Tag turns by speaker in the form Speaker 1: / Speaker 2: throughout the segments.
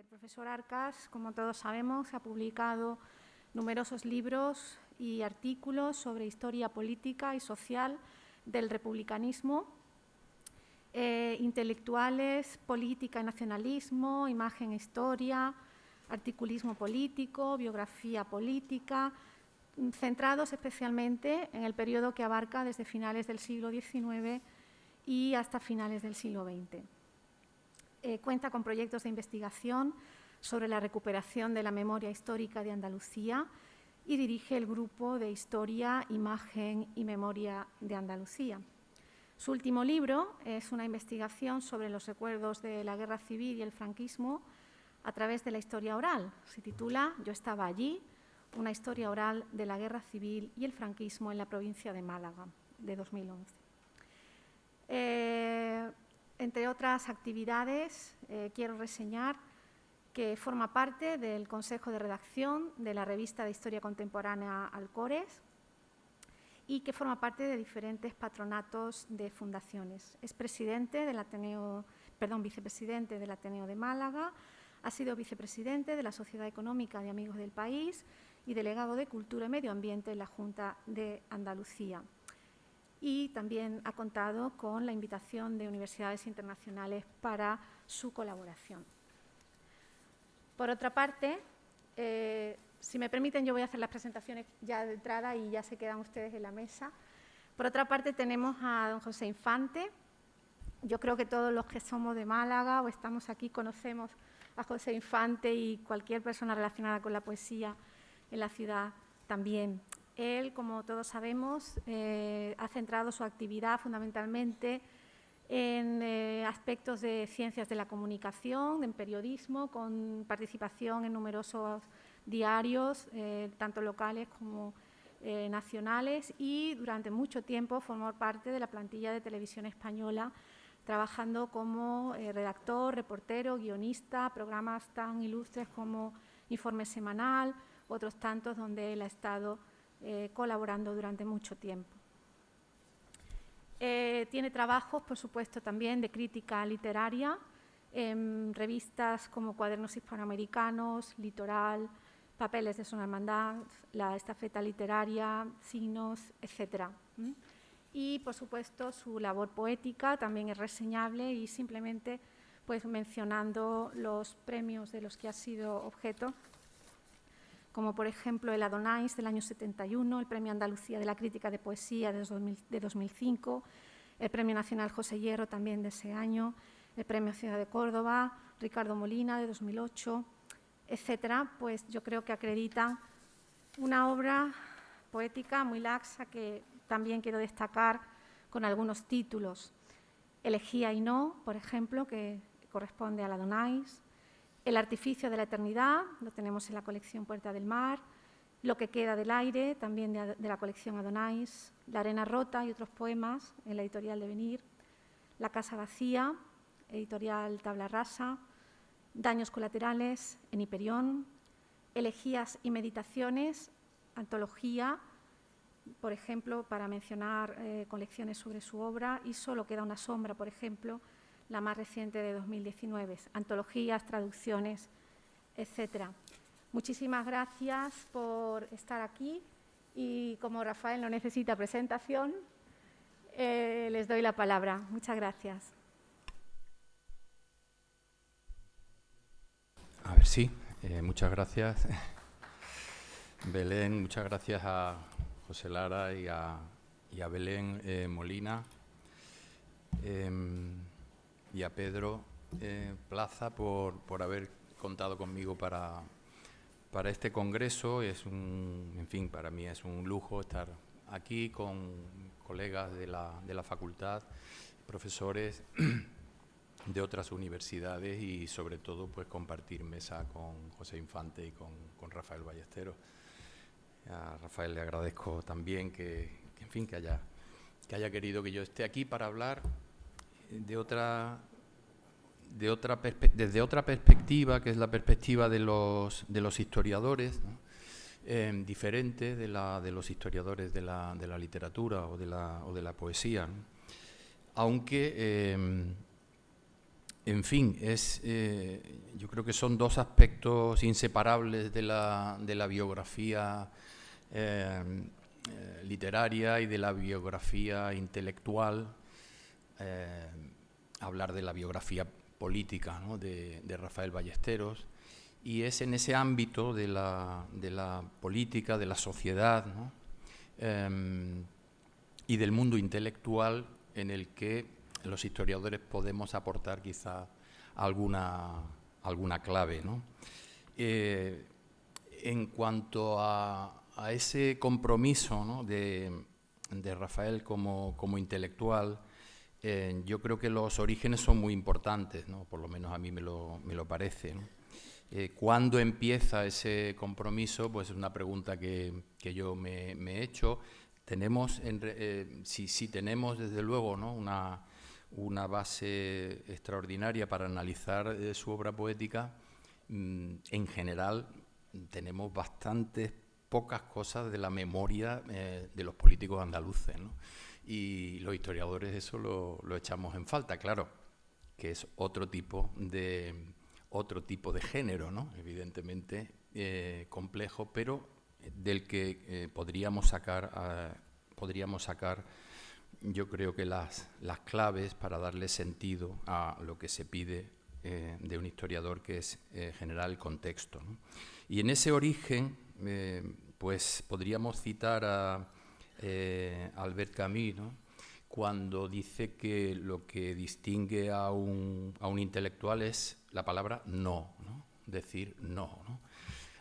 Speaker 1: El profesor Arcas, como todos sabemos, ha publicado numerosos libros y artículos sobre historia política y social del republicanismo, intelectuales, política y nacionalismo, imagen e historia, articulismo político, biografía política, centrados especialmente en el periodo que abarca desde finales del siglo XIX y hasta finales del siglo XX. Cuenta con proyectos de investigación sobre la recuperación de la memoria histórica de Andalucía y dirige el Grupo de Historia, Imagen y Memoria de Andalucía. Su último libro es una investigación sobre los recuerdos de la Guerra Civil y el franquismo a través de la historia oral. Se titula Yo estaba allí, una historia oral de la Guerra Civil y el franquismo en la provincia de Málaga, de 2011. Entre otras actividades, quiero reseñar que forma parte del Consejo de Redacción de la revista de Historia Contemporánea Alcores y que forma parte de diferentes patronatos de fundaciones. Es vicepresidente del Ateneo de Málaga, ha sido vicepresidente de la Sociedad Económica de Amigos del País y delegado de Cultura y Medio Ambiente en la Junta de Andalucía. Y también ha contado con la invitación de universidades internacionales para su colaboración. Por otra parte, si me permiten, yo voy a hacer las presentaciones ya de entrada y ya se quedan ustedes en la mesa. Por otra parte, tenemos a don José Infante. Yo creo que todos los que somos de Málaga o estamos aquí conocemos a José Infante y cualquier persona relacionada con la poesía en la ciudad también. Él, como todos sabemos, ha centrado su actividad fundamentalmente en aspectos de ciencias de la comunicación, en periodismo, con participación en numerosos diarios, tanto locales como nacionales, y durante mucho tiempo formó parte de la plantilla de Televisión Española, trabajando como redactor, reportero, guionista, programas tan ilustres como Informe Semanal, otros tantos donde él ha estado colaborando durante mucho tiempo. Tiene trabajos, por supuesto, también de crítica literaria en revistas como Cuadernos Hispanoamericanos, Litoral, Papeles de Son Hermandad, La Estafeta Literaria, Signos, etc. Y, por supuesto, su labor poética también es reseñable y simplemente pues, mencionando los premios de los que ha sido objeto, como por ejemplo el Adonais del año 71, el Premio Andalucía de la Crítica de Poesía de 2005, el Premio Nacional José Hierro también de ese año, el Premio Ciudad de Córdoba, Ricardo Molina de 2008, etcétera, pues yo creo que acreditan una obra poética muy laxa que también quiero destacar con algunos títulos. Elegía y no, por ejemplo, que corresponde al Adonais. El artificio de la eternidad, lo tenemos en la colección Puerta del Mar. Lo que queda del aire, también de la colección Adonais. La arena rota y otros poemas, en la editorial Devenir. La casa vacía, editorial Tabla Rasa. Daños colaterales, en Hiperión. Elegías y meditaciones, antología, por ejemplo, para mencionar colecciones sobre su obra. Y solo queda una sombra, por ejemplo, la más reciente de 2019, antologías, traducciones, etcétera. Muchísimas gracias por estar aquí y como Rafael no necesita presentación, les doy la palabra. Muchas gracias.
Speaker 2: A ver, sí, muchas gracias. Belén, muchas gracias a José Lara y a Belén Molina. Y a Pedro Plaza por haber contado conmigo para este congreso. En fin, para mí es un lujo estar aquí con colegas de la facultad, profesores de otras universidades y sobre todo pues compartir mesa con José Infante y con Rafael Ballesteros. A Rafael le agradezco también que haya querido que yo esté aquí para hablar desde otra perspectiva, que es la perspectiva de los historiadores, ¿no? Diferente de los historiadores de la literatura o de la poesía, ¿no? Aunque En fin, yo creo que son dos aspectos inseparables de la biografía literaria y de la biografía intelectual. Hablar de la biografía política, ¿no?, de Rafael Ballesteros, y es en ese ámbito de la política, de la sociedad, ¿no?, y del mundo intelectual en el que los historiadores podemos aportar quizá alguna clave, ¿no? En cuanto a ese compromiso, ¿no?, de Rafael como intelectual, yo creo que los orígenes son muy importantes, ¿no? Por lo menos a mí me lo parece, ¿no? ¿Cuándo empieza ese compromiso? Pues es una pregunta que yo me he hecho. Tenemos, si tenemos desde luego, ¿no?, una base extraordinaria para analizar su obra poética, en general tenemos bastantes pocas cosas de la memoria de los políticos andaluces, ¿no? Y los historiadores eso lo echamos en falta, claro, que es otro tipo de género, ¿no?, evidentemente complejo, pero del que podríamos sacar, yo creo que las claves para darle sentido a lo que se pide de un historiador, que es generar el contexto, ¿no? Y en ese origen, pues podríamos citar a Albert Camus, ¿no?, cuando dice que lo que distingue a un intelectual es la palabra no, ¿no?, decir no, ¿no?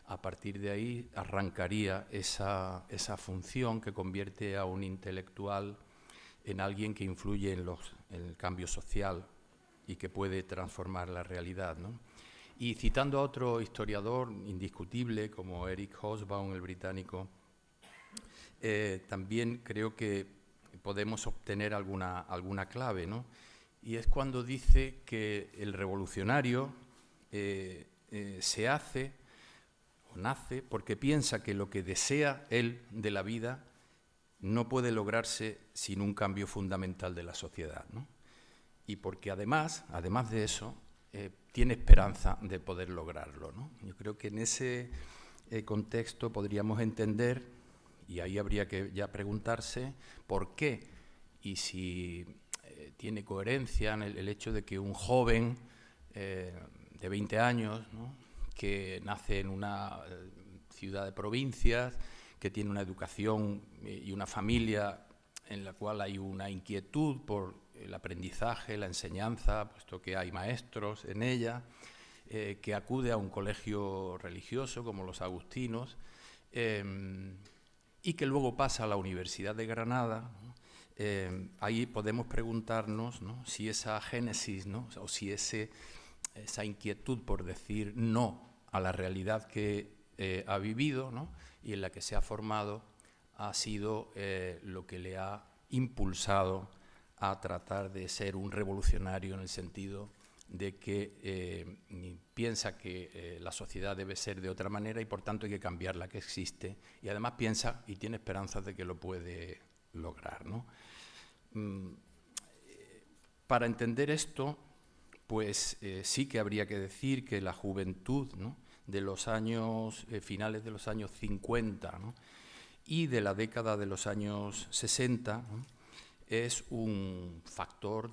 Speaker 2: A partir de ahí arrancaría esa función que convierte a un intelectual en alguien que influye en el cambio social y que puede transformar la realidad, ¿no? Y citando a otro historiador indiscutible como Eric Hobsbawm, el británico, también creo que podemos obtener alguna clave, ¿no? Y es cuando dice que el revolucionario se hace o nace porque piensa que lo que desea él de la vida no puede lograrse sin un cambio fundamental de la sociedad, ¿no? Y porque además de eso, tiene esperanza de poder lograrlo, ¿no? Yo creo que en ese contexto podríamos entender, y ahí habría que ya preguntarse por qué y si tiene coherencia en el hecho de que un joven de 20 años, ¿no?, que nace en una ciudad de provincias, que tiene una educación y una familia en la cual hay una inquietud por el aprendizaje, la enseñanza, puesto que hay maestros en ella, que acude a un colegio religioso como los agustinos, y que luego pasa a la Universidad de Granada, ¿no? Ahí podemos preguntarnos, ¿no?, si esa génesis, ¿no?, o si esa inquietud por decir no a la realidad que ha vivido, ¿no?, y en la que se ha formado, ha sido lo que le ha impulsado a tratar de ser un revolucionario, en el sentido de que piensa que la sociedad debe ser de otra manera y por tanto hay que cambiar la que existe, y además piensa y tiene esperanzas de que lo puede lograr, ¿no? Para entender esto, pues sí que habría que decir que la juventud, ¿no?, de los años finales de los años 50, ¿no?, y de la década de los años 60, ¿no?, es un factor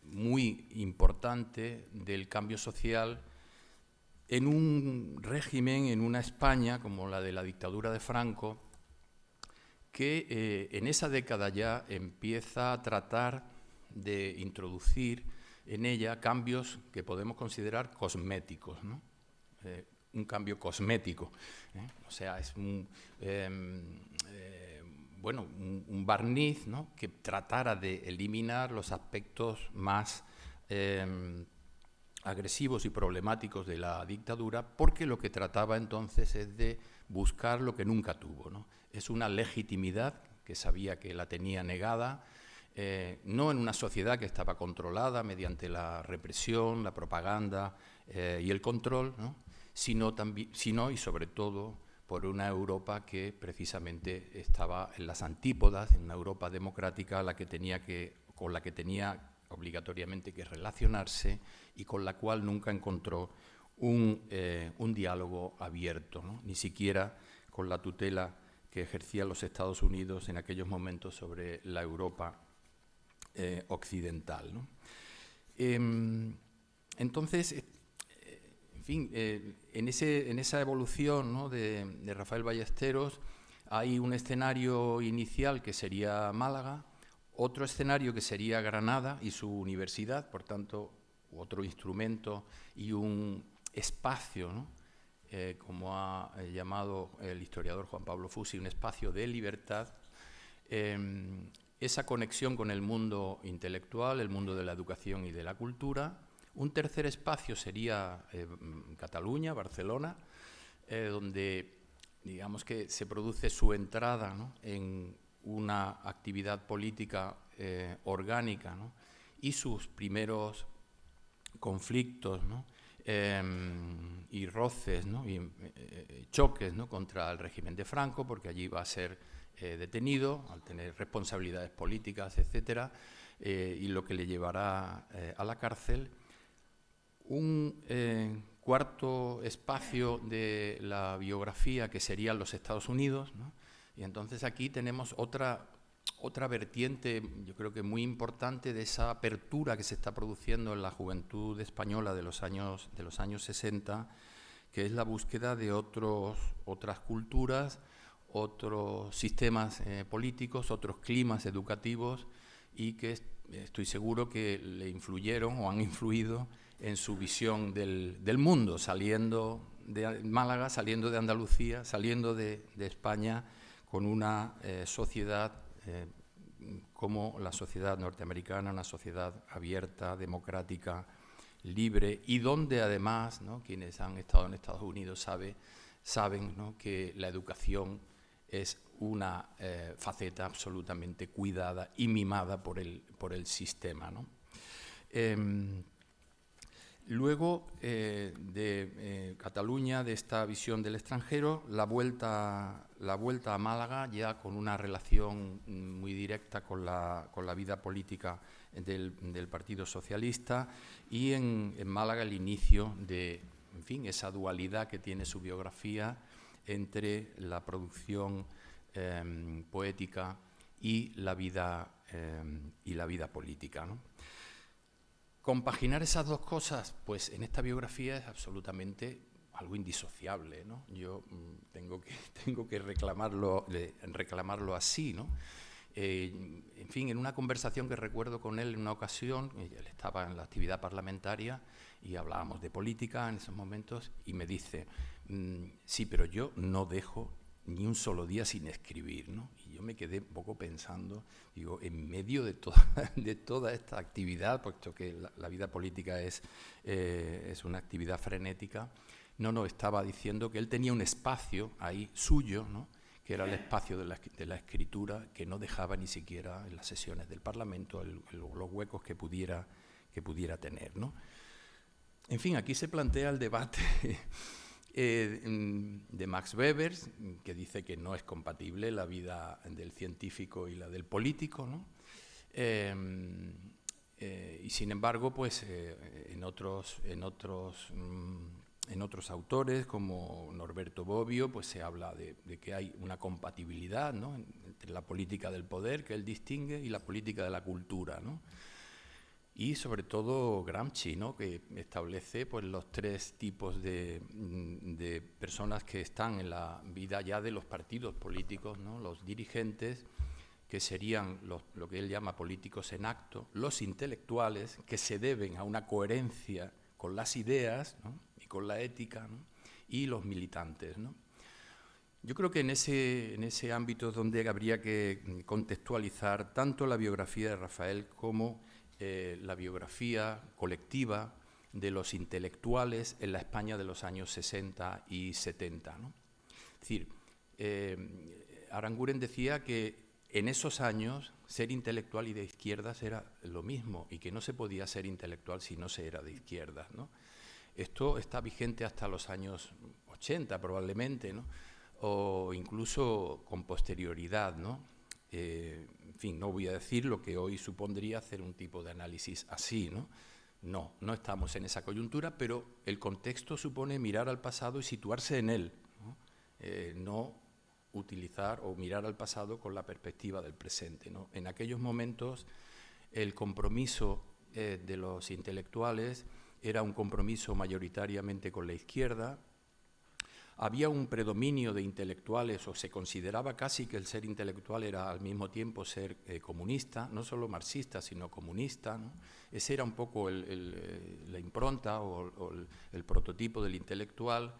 Speaker 2: muy importante del cambio social en un régimen, en una España como la de la dictadura de Franco, que en esa década ya empieza a tratar de introducir en ella cambios que podemos considerar cosméticos, ¿no? Un cambio cosmético, o sea, es un barniz, ¿no?, que tratara de eliminar los aspectos más agresivos y problemáticos de la dictadura, porque lo que trataba entonces es de buscar lo que nunca tuvo, ¿no? Es una legitimidad que sabía que la tenía negada, no en una sociedad que estaba controlada mediante la represión, la propaganda y el control, ¿no?, sino y sobre todo por una Europa que precisamente estaba en las antípodas, en una Europa democrática con la que tenía obligatoriamente que relacionarse y con la cual nunca encontró un diálogo abierto, ¿no? Ni siquiera con la tutela que ejercían los Estados Unidos en aquellos momentos sobre la Europa occidental, ¿no? Entonces, en fin, en esa evolución, ¿no?, de Rafael Ballesteros, hay un escenario inicial que sería Málaga, otro escenario que sería Granada y su universidad, por tanto, otro instrumento y un espacio, ¿no?, como ha llamado el historiador Juan Pablo Fusi, un espacio de libertad. Esa conexión con el mundo intelectual, el mundo de la educación y de la cultura. Un tercer espacio sería Cataluña, Barcelona, donde digamos que se produce su entrada, ¿no?, en una actividad política orgánica, ¿no?, y sus primeros conflictos, ¿no?, y roces, ¿no?, y choques, ¿no?, contra el régimen de Franco, porque allí va a ser detenido al tener responsabilidades políticas, etcétera, y lo que le llevará a la cárcel. Un cuarto espacio de la biografía que serían los Estados Unidos, ¿no? Y entonces aquí tenemos otra vertiente, yo creo que muy importante, de esa apertura que se está produciendo en la juventud española de los años 60, que es la búsqueda de otras culturas, otros sistemas políticos, otros climas educativos, y que estoy seguro que le influyeron o han influido en su visión del mundo, saliendo de Málaga, saliendo de Andalucía, saliendo de España, con una sociedad como la sociedad norteamericana, una sociedad abierta, democrática, libre, y donde además, ¿no?, quienes han estado en Estados Unidos saben, ¿no?, que la educación es una faceta absolutamente cuidada y mimada por el sistema, ¿no? Luego de Cataluña, de esta visión del extranjero, la vuelta a Málaga, ya con una relación muy directa con la vida política del Partido Socialista, y en Málaga el inicio de, en fin, esa dualidad que tiene su biografía entre la producción poética y la vida política, ¿no? Compaginar esas dos cosas, pues en esta biografía es absolutamente algo indisociable, ¿no? Yo tengo que reclamarlo así, ¿no? En fin, en una conversación que recuerdo con él en una ocasión, él estaba en la actividad parlamentaria y hablábamos de política en esos momentos, y me dice, sí, pero yo no dejo ni un solo día sin escribir, ¿no? Y yo me quedé un poco pensando, digo, en medio de toda esta actividad, puesto que la vida política es una actividad frenética, no, estaba diciendo que él tenía un espacio ahí suyo, ¿no?, que era el espacio de la escritura, que no dejaba ni siquiera en las sesiones del Parlamento los huecos que pudiera tener, ¿no? En fin, aquí se plantea el debate de Max Weber, que dice que no es compatible la vida del científico y la del político, ¿no? Y sin embargo, pues en otros autores, como Norberto Bobbio, pues se habla de que hay una compatibilidad, ¿no?, entre la política del poder, que él distingue, y la política de la cultura, ¿no? Y sobre todo Gramsci, ¿no?, que establece, pues, los tres tipos de personas que están en la vida ya de los partidos políticos, ¿no? Los dirigentes, que serían lo que él llama políticos en acto, los intelectuales, que se deben a una coherencia con las ideas, ¿no?, y con la ética, ¿no?, y los militantes, ¿no? Yo creo que en ese ámbito es donde habría que contextualizar tanto la biografía de Rafael como la biografía colectiva de los intelectuales en la España de los años 60 y 70, ¿no? Es decir, Aranguren decía que en esos años ser intelectual y de izquierdas era lo mismo, y que no se podía ser intelectual si no se era de izquierdas, ¿no? Esto está vigente hasta los años 80 probablemente, ¿no?, o incluso con posterioridad, ¿no? En fin, no voy a decir lo que hoy supondría hacer un tipo de análisis así, ¿no? No estamos en esa coyuntura, pero el contexto supone mirar al pasado y situarse en él, ¿no? No utilizar o mirar al pasado con la perspectiva del presente, ¿no? En aquellos momentos el compromiso de los intelectuales era un compromiso mayoritariamente con la izquierda. Había un predominio de intelectuales, o se consideraba casi que el ser intelectual era al mismo tiempo ser comunista, no solo marxista, sino comunista, ¿no? Ese era un poco la impronta o el prototipo del intelectual,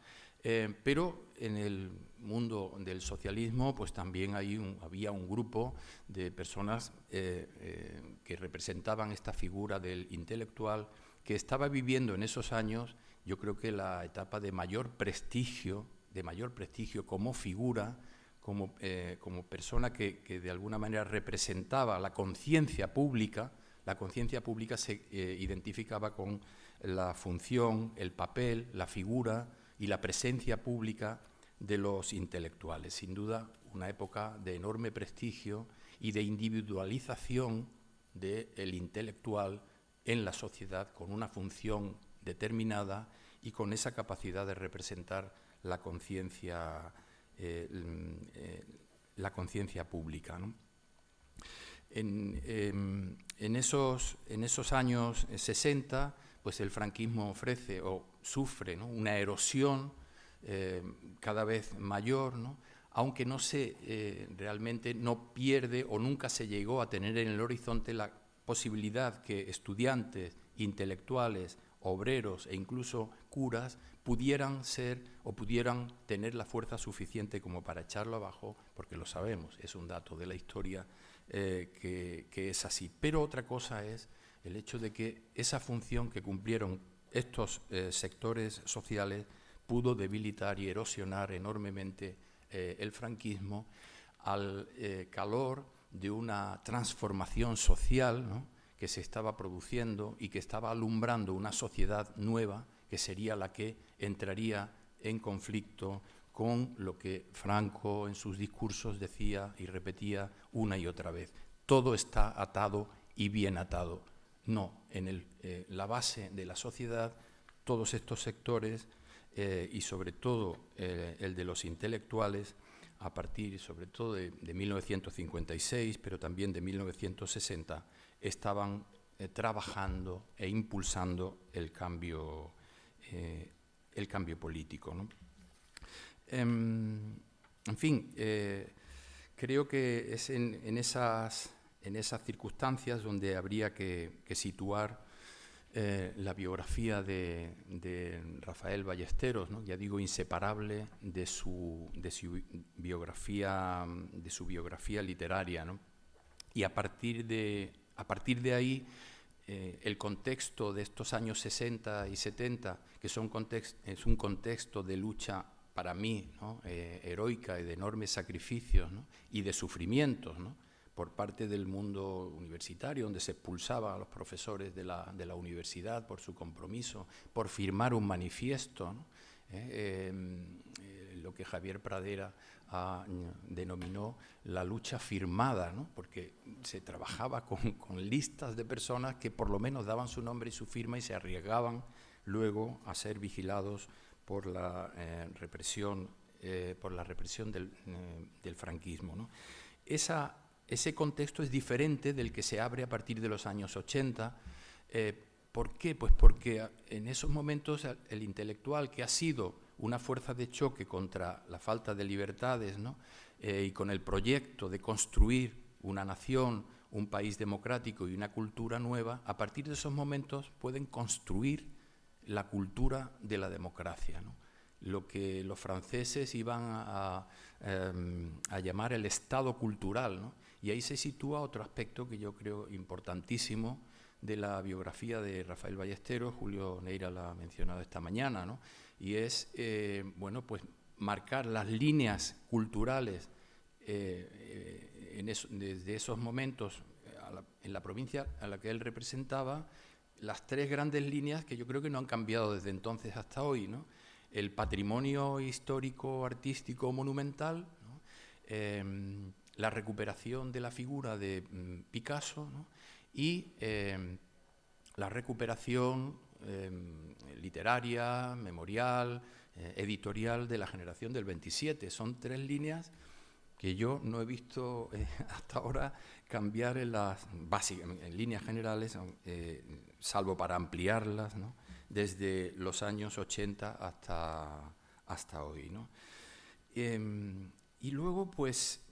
Speaker 2: pero en el mundo del socialismo pues también había un grupo de personas que representaban esta figura del intelectual que estaba viviendo en esos años, yo creo que la etapa de mayor prestigio como figura, como persona que de alguna manera representaba la conciencia pública. La conciencia pública se identificaba con la función, el papel, la figura y la presencia pública de los intelectuales. Sin duda, una época de enorme prestigio y de individualización del intelectual en la sociedad, con una función determinada y con esa capacidad de representar la conciencia pública, ¿no? En esos años 60, pues el franquismo ofrece o sufre, ¿no?, una erosión cada vez mayor, ¿no?, aunque no realmente no pierde o nunca se llegó a tener en el horizonte la posibilidad que estudiantes, intelectuales, obreros e incluso curas pudieran ser o pudieran tener la fuerza suficiente como para echarlo abajo, porque lo sabemos, es un dato de la historia que es así. Pero otra cosa es el hecho de que esa función que cumplieron estos sectores sociales pudo debilitar y erosionar enormemente el franquismo al calor de una transformación social, ¿no?, que se estaba produciendo y que estaba alumbrando una sociedad nueva que sería la que entraría en conflicto con lo que Franco en sus discursos decía y repetía una y otra vez. Todo está atado y bien atado. No, en la base de la sociedad, todos estos sectores y sobre todo el de los intelectuales, a partir sobre todo de 1956, pero también de 1960, estaban trabajando e impulsando el cambio político, ¿no? En fin, creo que es en esas circunstancias donde habría que situar la biografía de Rafael Ballesteros, ¿no?, ya digo, inseparable de su biografía literaria, ¿no? Y a partir de ahí, el contexto de estos años 60 y 70, que es un contexto de lucha, para mí, ¿no?, heroica y de enormes sacrificios, ¿no?, y de sufrimientos, ¿no?, por parte del mundo universitario, donde se expulsaba a los profesores de la universidad por su compromiso, por firmar un manifiesto, ¿no?, lo que Javier Pradera denominó la lucha firmada, ¿no?, porque se trabajaba con listas de personas que por lo menos daban su nombre y su firma y se arriesgaban luego a ser vigilados por la represión del franquismo, ¿no? Ese contexto es diferente del que se abre a partir de los años 80. ¿Por qué? Pues porque en esos momentos el intelectual, que ha sido una fuerza de choque contra la falta de libertades, ¿no?, y con el proyecto de construir una nación, un país democrático y una cultura nueva, a partir de esos momentos pueden construir la cultura de la democracia, ¿no?, lo que los franceses iban a llamar el Estado cultural, ¿no? Y ahí se sitúa otro aspecto que yo creo importantísimo de la biografía de Rafael Ballesteros. Julio Neira la ha mencionado esta mañana, ¿no? Y es pues marcar las líneas culturales desde esos momentos en la provincia a la que él representaba, las tres grandes líneas que yo creo que no han cambiado desde entonces hasta hoy, ¿no? El patrimonio histórico, artístico, monumental, ¿no?, la recuperación de la figura de Picasso, ¿no? Y la recuperación literaria, memorial, editorial de la generación del 27. Son 3 líneas que yo no he visto hasta ahora cambiar en líneas generales, salvo para ampliarlas, ¿no? Desde los años 80 hasta hoy, ¿no? Y luego, pues,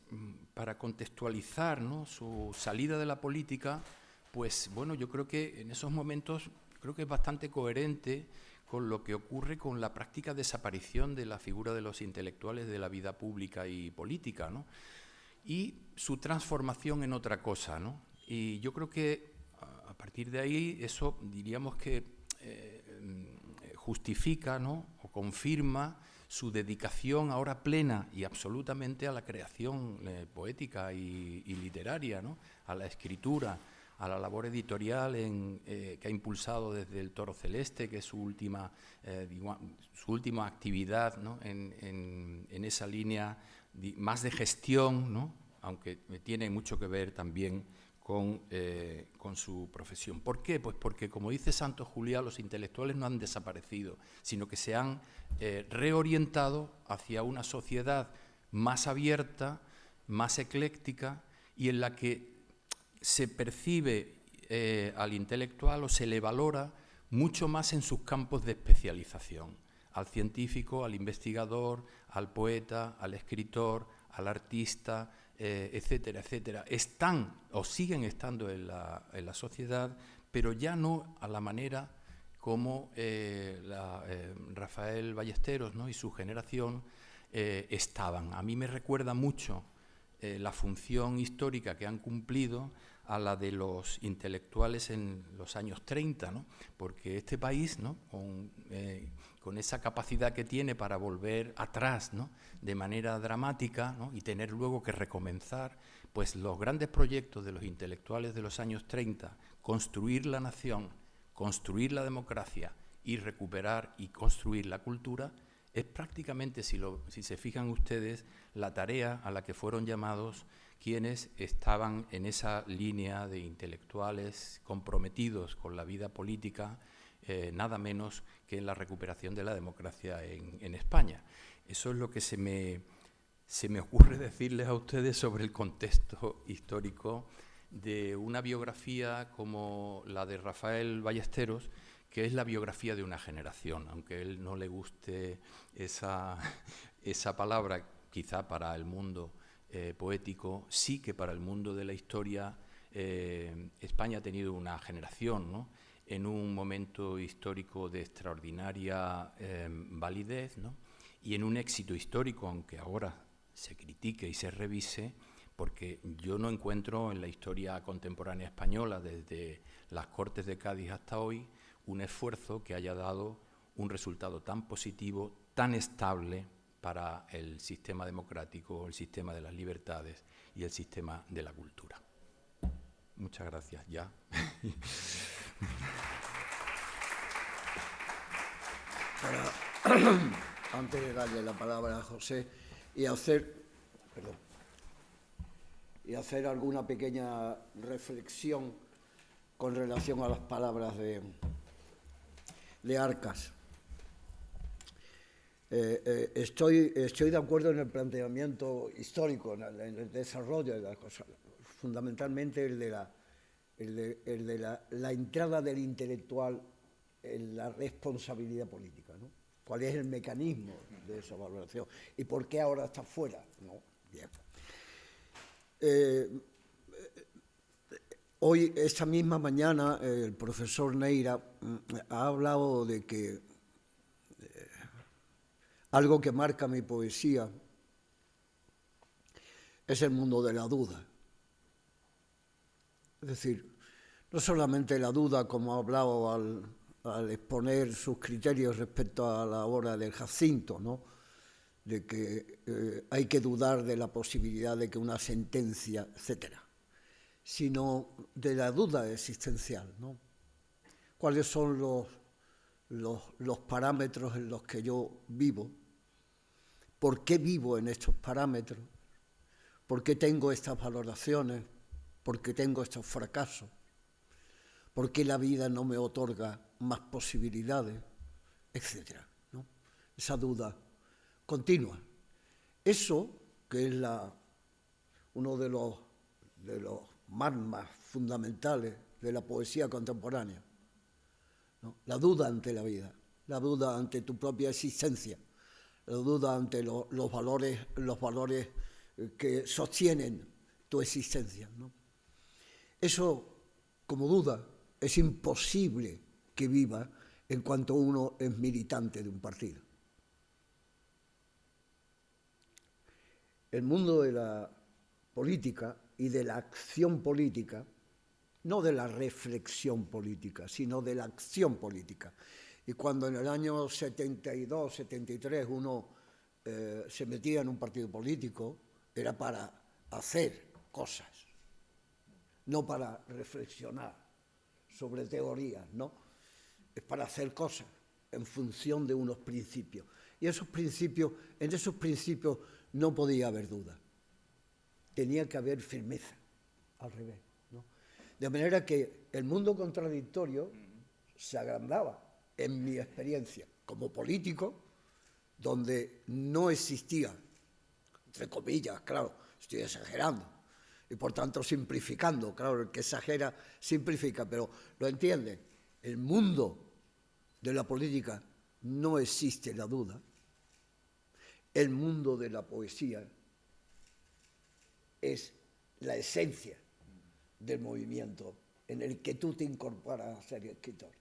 Speaker 2: para contextualizar, ¿no?, su salida de la política, pues, bueno, yo creo que en esos momentos creo que es bastante coherente con lo que ocurre con la práctica desaparición de la figura de los intelectuales de la vida pública y política, ¿no? Y su transformación en otra cosa, ¿no? Y yo creo que a partir de ahí eso diríamos que justifica, ¿no?, o confirma su dedicación ahora plena y absolutamente a la creación poética y literaria, ¿no?, a la escritura, a la labor editorial que ha impulsado desde El Toro Celeste, que es su última actividad, ¿no?, en esa línea más de gestión, ¿no?, aunque tiene mucho que ver también con su profesión. ¿Por qué? Pues porque, como dice Santos Juliá, los intelectuales no han desaparecido, sino que se han reorientado hacia una sociedad más abierta, más ecléctica, y en la que se percibe al intelectual o se le valora mucho más en sus campos de especialización, al científico, al investigador, al poeta, al escritor, al artista, etcétera, etcétera. Están o siguen estando en la sociedad, pero ya no a la manera como Rafael Ballesteros, ¿no?, y su generación estaban. A mí me recuerda mucho la función histórica que han cumplido a la de los intelectuales en los años 30, ¿no?, porque este país, ¿no?, con esa capacidad que tiene para volver atrás, ¿no?, de manera dramática, ¿no?, y tener luego que recomenzar, pues los grandes proyectos de los intelectuales de los años 30, construir la nación, construir la democracia y recuperar y construir la cultura, es prácticamente, si se fijan ustedes, la tarea a la que fueron llamados quienes estaban en esa línea de intelectuales comprometidos con la vida política, nada menos que en la recuperación de la democracia en España. Eso es lo que se me ocurre decirles a ustedes sobre el contexto histórico de una biografía como la de Rafael Ballesteros, que es la biografía de una generación, aunque a él no le guste esa palabra, quizá para el mundo poético, sí que para el mundo de la historia España ha tenido una generación, ¿no?, en un momento histórico de extraordinaria validez, ¿no?, y en un éxito histórico, aunque ahora se critique y se revise, porque yo no encuentro en la historia contemporánea española, desde las Cortes de Cádiz hasta hoy, un esfuerzo que haya dado un resultado tan positivo, tan estable para el sistema democrático, el sistema de las libertades y el sistema de la cultura. Muchas gracias. Ya.
Speaker 3: Antes de darle la palabra a José y hacer alguna pequeña reflexión con relación a las palabras de Arcas. Estoy de acuerdo en el planteamiento histórico, en el desarrollo de las cosas, fundamentalmente el de la entrada del intelectual en la responsabilidad política, ¿no? ¿Cuál es el mecanismo de esa valoración? ¿Y por qué ahora está fuera? ¿No? Bien. Hoy, esta misma mañana, el profesor Neira ha hablado de que algo que marca mi poesía es el mundo de la duda. Es decir, no solamente la duda, como ha hablado al exponer sus criterios respecto a la obra del Jacinto, ¿no?, de que hay que dudar de la posibilidad de que una sentencia, etcétera, sino de la duda existencial, ¿no? ¿Cuáles son los parámetros en los que yo vivo? ¿Por qué vivo en estos parámetros? ¿Por qué tengo estas valoraciones? ¿Por qué tengo estos fracasos? ¿Por qué la vida no me otorga más posibilidades? Etcétera, ¿no? Esa duda continua. Eso, que es uno de los magmas fundamentales de la poesía contemporánea, ¿no? La duda ante la vida, la duda ante tu propia existencia, la duda ante los valores que sostienen tu existencia, ¿no? Eso, como duda, es imposible que viva en cuanto uno es militante de un partido. El mundo de la política y de la acción política, no de la reflexión política, sino de la acción política. Y cuando en el año 72, 73 uno se metía en un partido político, era para hacer cosas, no para reflexionar sobre teorías, ¿no? Es para hacer cosas en función de unos principios. Y en esos principios no podía haber duda. Tenía que haber firmeza, al revés, ¿no? De manera que el mundo contradictorio se agrandaba, en mi experiencia como político, donde no existía, entre comillas, claro, estoy exagerando, y por tanto simplificando, claro, el que exagera simplifica, pero lo entiende. El mundo de la política no existe la duda. El mundo de la poesía es la esencia del movimiento en el que tú te incorporas a ser escritor,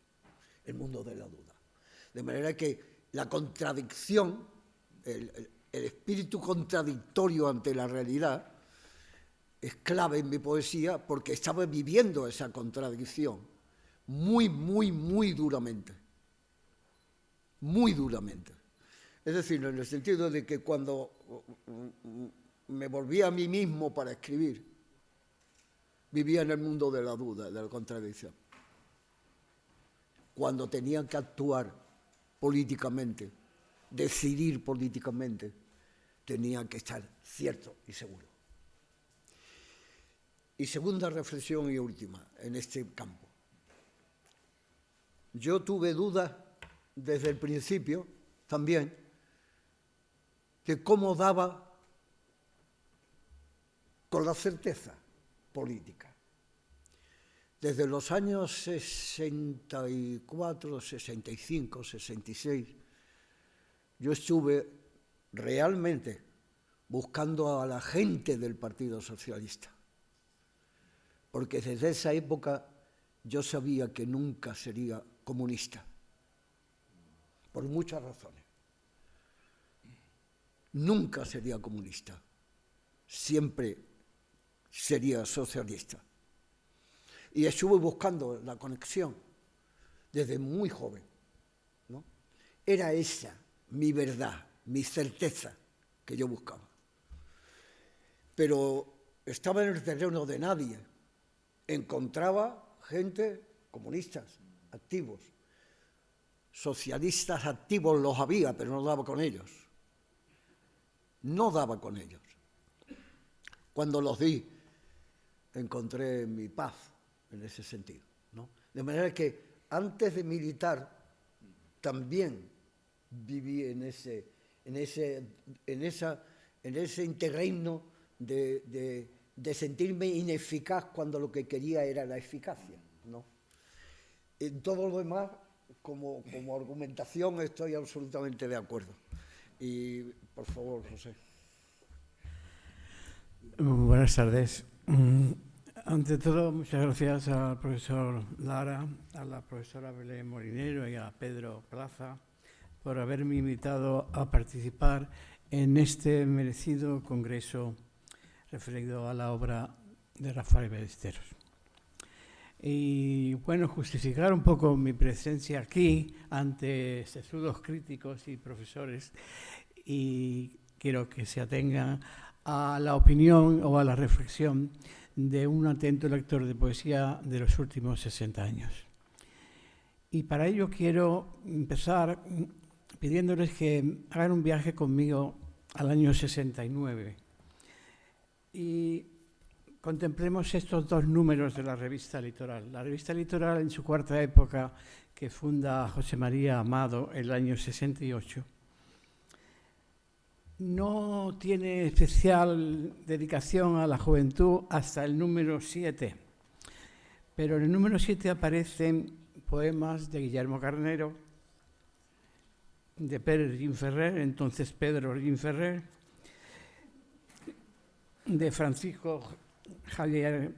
Speaker 3: el mundo de la duda. De manera que la contradicción, el espíritu contradictorio ante la realidad, es clave en mi poesía porque estaba viviendo esa contradicción muy, muy, muy duramente. Muy duramente. Es decir, en el sentido de que cuando me volví a mí mismo para escribir, vivía en el mundo de la duda, de la contradicción. Cuando tenía que actuar políticamente, decidir políticamente, tenía que estar cierto y seguro. Y segunda reflexión y última en este campo. Yo tuve dudas desde el principio también de cómo daba con la certeza política. Desde los años 64, 65, 66, yo estuve realmente buscando a la gente del Partido Socialista, porque desde esa época yo sabía que nunca sería comunista, por muchas razones. Nunca sería comunista, siempre sería socialista. Y estuve buscando la conexión desde muy joven, ¿no? Era esa mi verdad, mi certeza que yo buscaba. Pero estaba en el terreno de nadie. Encontraba gente, comunistas, activos, socialistas activos los había, pero no daba con ellos. No daba con ellos. Cuando los vi, encontré mi paz en ese sentido, ¿no? De manera que antes de militar también viví en ese interregno de sentirme ineficaz cuando lo que quería era la eficacia, ¿no? En todo lo demás, como argumentación, estoy absolutamente de acuerdo. Y, por favor, José.
Speaker 4: Buenas tardes. Ante todo, muchas gracias al profesor Lara, a la profesora Belén Molinero y a Pedro Plaza por haberme invitado a participar en este merecido congreso referido a la obra de Rafael Ballesteros. Y bueno, justificar un poco mi presencia aquí ante sesudos críticos y profesores, y quiero que se atengan a la opinión o a la reflexión de un atento lector de poesía de los últimos 60 años. Y para ello quiero empezar pidiéndoles que hagan un viaje conmigo al año 69. Y contemplemos estos dos números de la revista Litoral. La revista Litoral, en su cuarta época, que funda José María Amado en el año 68, no tiene especial dedicación a la juventud hasta el número 7, pero en el número 7 aparecen poemas de Guillermo Carnero, de Pérez Gimferrer, entonces Pedro Gimferrer, de Francisco Javier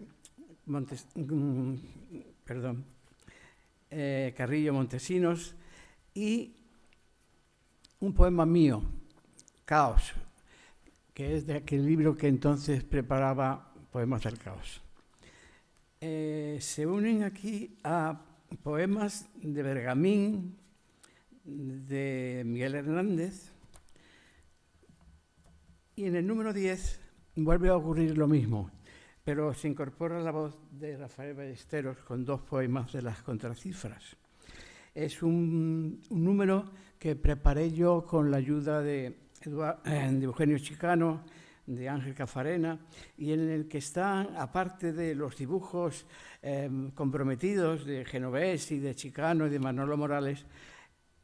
Speaker 4: Carrillo Montesinos, y un poema mío, Caos, que es de aquel libro que entonces preparaba Poemas del Caos. Se unen aquí a poemas de Bergamín, de Miguel Hernández, y en el número 10 vuelve a ocurrir lo mismo, pero se incorpora la voz de Rafael Ballesteros con 2 poemas de las contracifras. Es un número que preparé yo con la ayuda de Eugenio Chicano, de Ángel Cafarena, y en el que están, aparte de los dibujos comprometidos de Genovés y de Chicano y de Manolo Morales,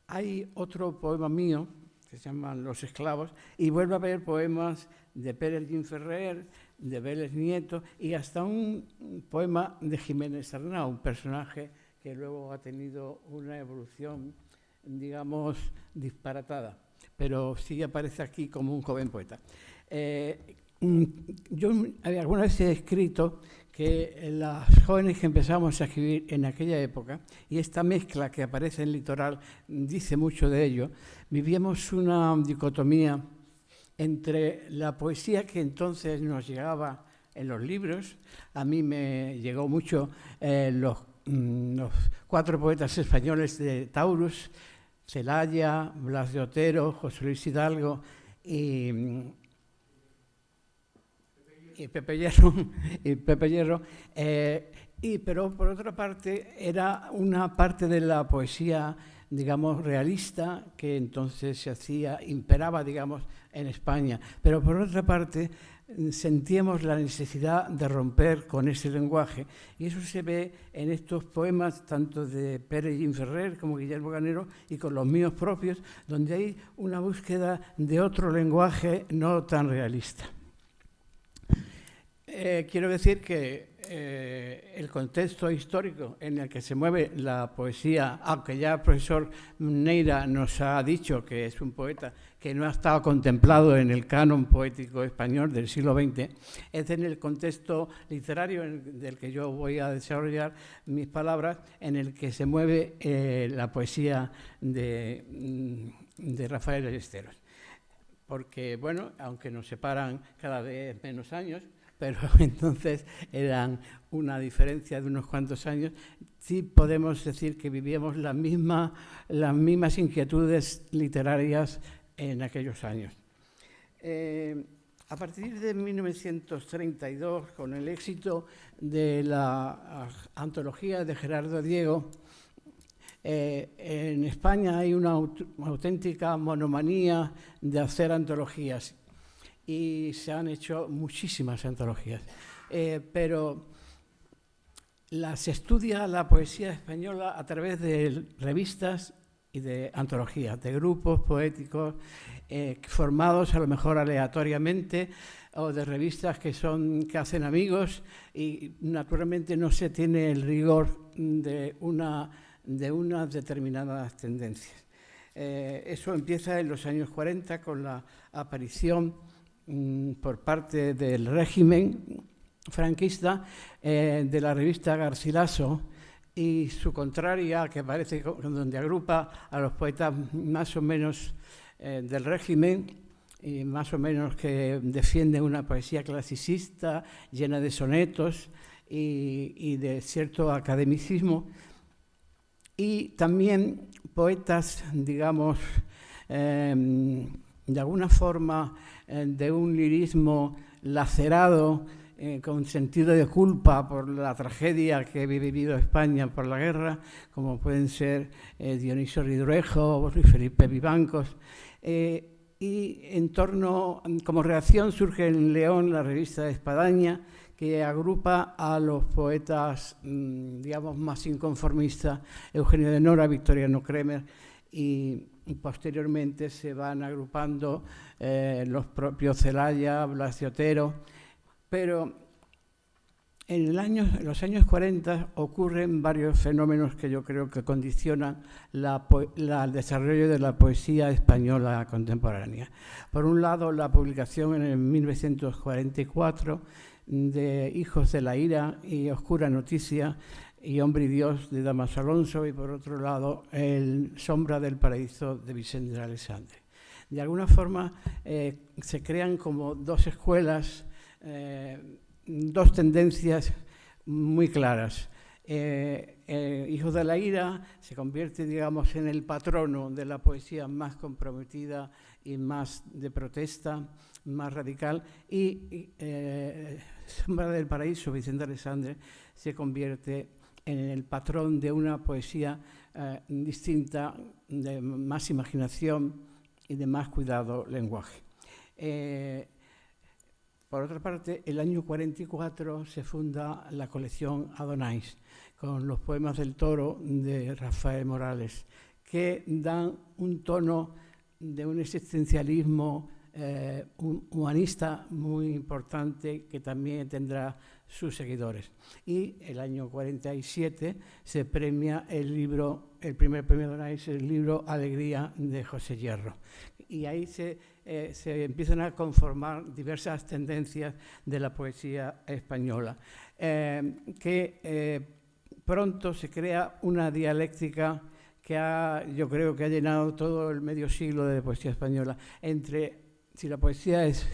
Speaker 4: hay otro poema mío que se llama Los Esclavos, y vuelve a haber poemas de Pérez Gimferrer, de Vélez Nieto, y hasta un poema de Jiménez Arnau, un personaje que luego ha tenido una evolución, digamos, disparatada, pero sí aparece aquí como un joven poeta. Yo alguna vez he escrito que las jóvenes que empezamos a escribir en aquella época, y esta mezcla que aparece en Litoral dice mucho de ello, vivíamos una dicotomía entre la poesía que entonces nos llegaba en los libros. A mí me llegó mucho los 4 poetas españoles de Taurus, Celaya, Blas de Otero, José Luis Hidalgo y Pepe Hierro, pero por otra parte era una parte de la poesía, digamos, realista, que entonces se hacía, imperaba, digamos, en España. Pero por otra parte sentíamos la necesidad de romper con ese lenguaje, y eso se ve en estos poemas tanto de Pérez Gimferrer como Guillermo Carnero, y con los míos propios, donde hay una búsqueda de otro lenguaje no tan realista. Quiero decir que el contexto histórico en el que se mueve la poesía, aunque ya el profesor Neira nos ha dicho que es un poeta que no ha estado contemplado en el canon poético español del siglo XX, es en el contexto literario del que yo voy a desarrollar mis palabras, en el que se mueve la poesía de Rafael Ballesteros. Porque, bueno, aunque nos separan cada vez menos años, pero entonces eran una diferencia de unos cuantos años, sí podemos decir que vivíamos las mismas inquietudes literarias en aquellos años. A partir de 1932, con el éxito de la antología de Gerardo Diego, en España hay una auténtica monomanía de hacer antologías, y se han hecho muchísimas antologías, pero se estudia la poesía española a través de revistas y de antologías, de grupos poéticos formados a lo mejor aleatoriamente, o de revistas que hacen amigos, y naturalmente no se tiene el rigor de unas determinadas tendencias. Eso empieza en los años 40 con la aparición por parte del régimen franquista de la revista Garcilaso y su contraria, que parece donde agrupa a los poetas más o menos del régimen, y más o menos que defienden una poesía clasicista llena de sonetos y de cierto academicismo, y también poetas, digamos, de alguna forma de un lirismo lacerado, con sentido de culpa por la tragedia que ha vivido España por la guerra, como pueden ser Dionisio Ridruejo, Luis Felipe Vivancos, y en torno, como reacción surge en León la revista de Espadaña, que agrupa a los poetas, digamos, más inconformistas, Eugenio de Nora, Victoriano Kremer, y posteriormente se van agrupando los propios Celaya, Blas de Otero, pero en los años 40 ocurren varios fenómenos que yo creo que condicionan el desarrollo de la poesía española contemporánea. Por un lado, la publicación en el 1944 de Hijos de la Ira y Oscura Noticia y Hombre y Dios de Damaso Alonso, y por otro lado, el Sombra del Paraíso de Vicente de Alexandre. De alguna forma se crean como dos escuelas, dos tendencias muy claras. Hijos de la Ira se convierte, digamos, en el patrono de la poesía más comprometida y más de protesta, más radical, y Sombra del Paraíso, Vicente Alexandre, se convierte en el patrón de una poesía distinta, de más imaginación y de más cuidado lenguaje. Por otra parte, el año 44 se funda la colección Adonais, con los poemas del Toro de Rafael Morales, que dan un tono de un existencialismo humanista muy importante, que también tendrá sus seguidores. Y el año 47 se premia el primer premio Adonais, el libro Alegría de José Hierro. Y ahí se empiezan a conformar diversas tendencias de la poesía española, que pronto se crea una dialéctica que yo creo que ha llenado todo el medio siglo de poesía española, entre si la poesía es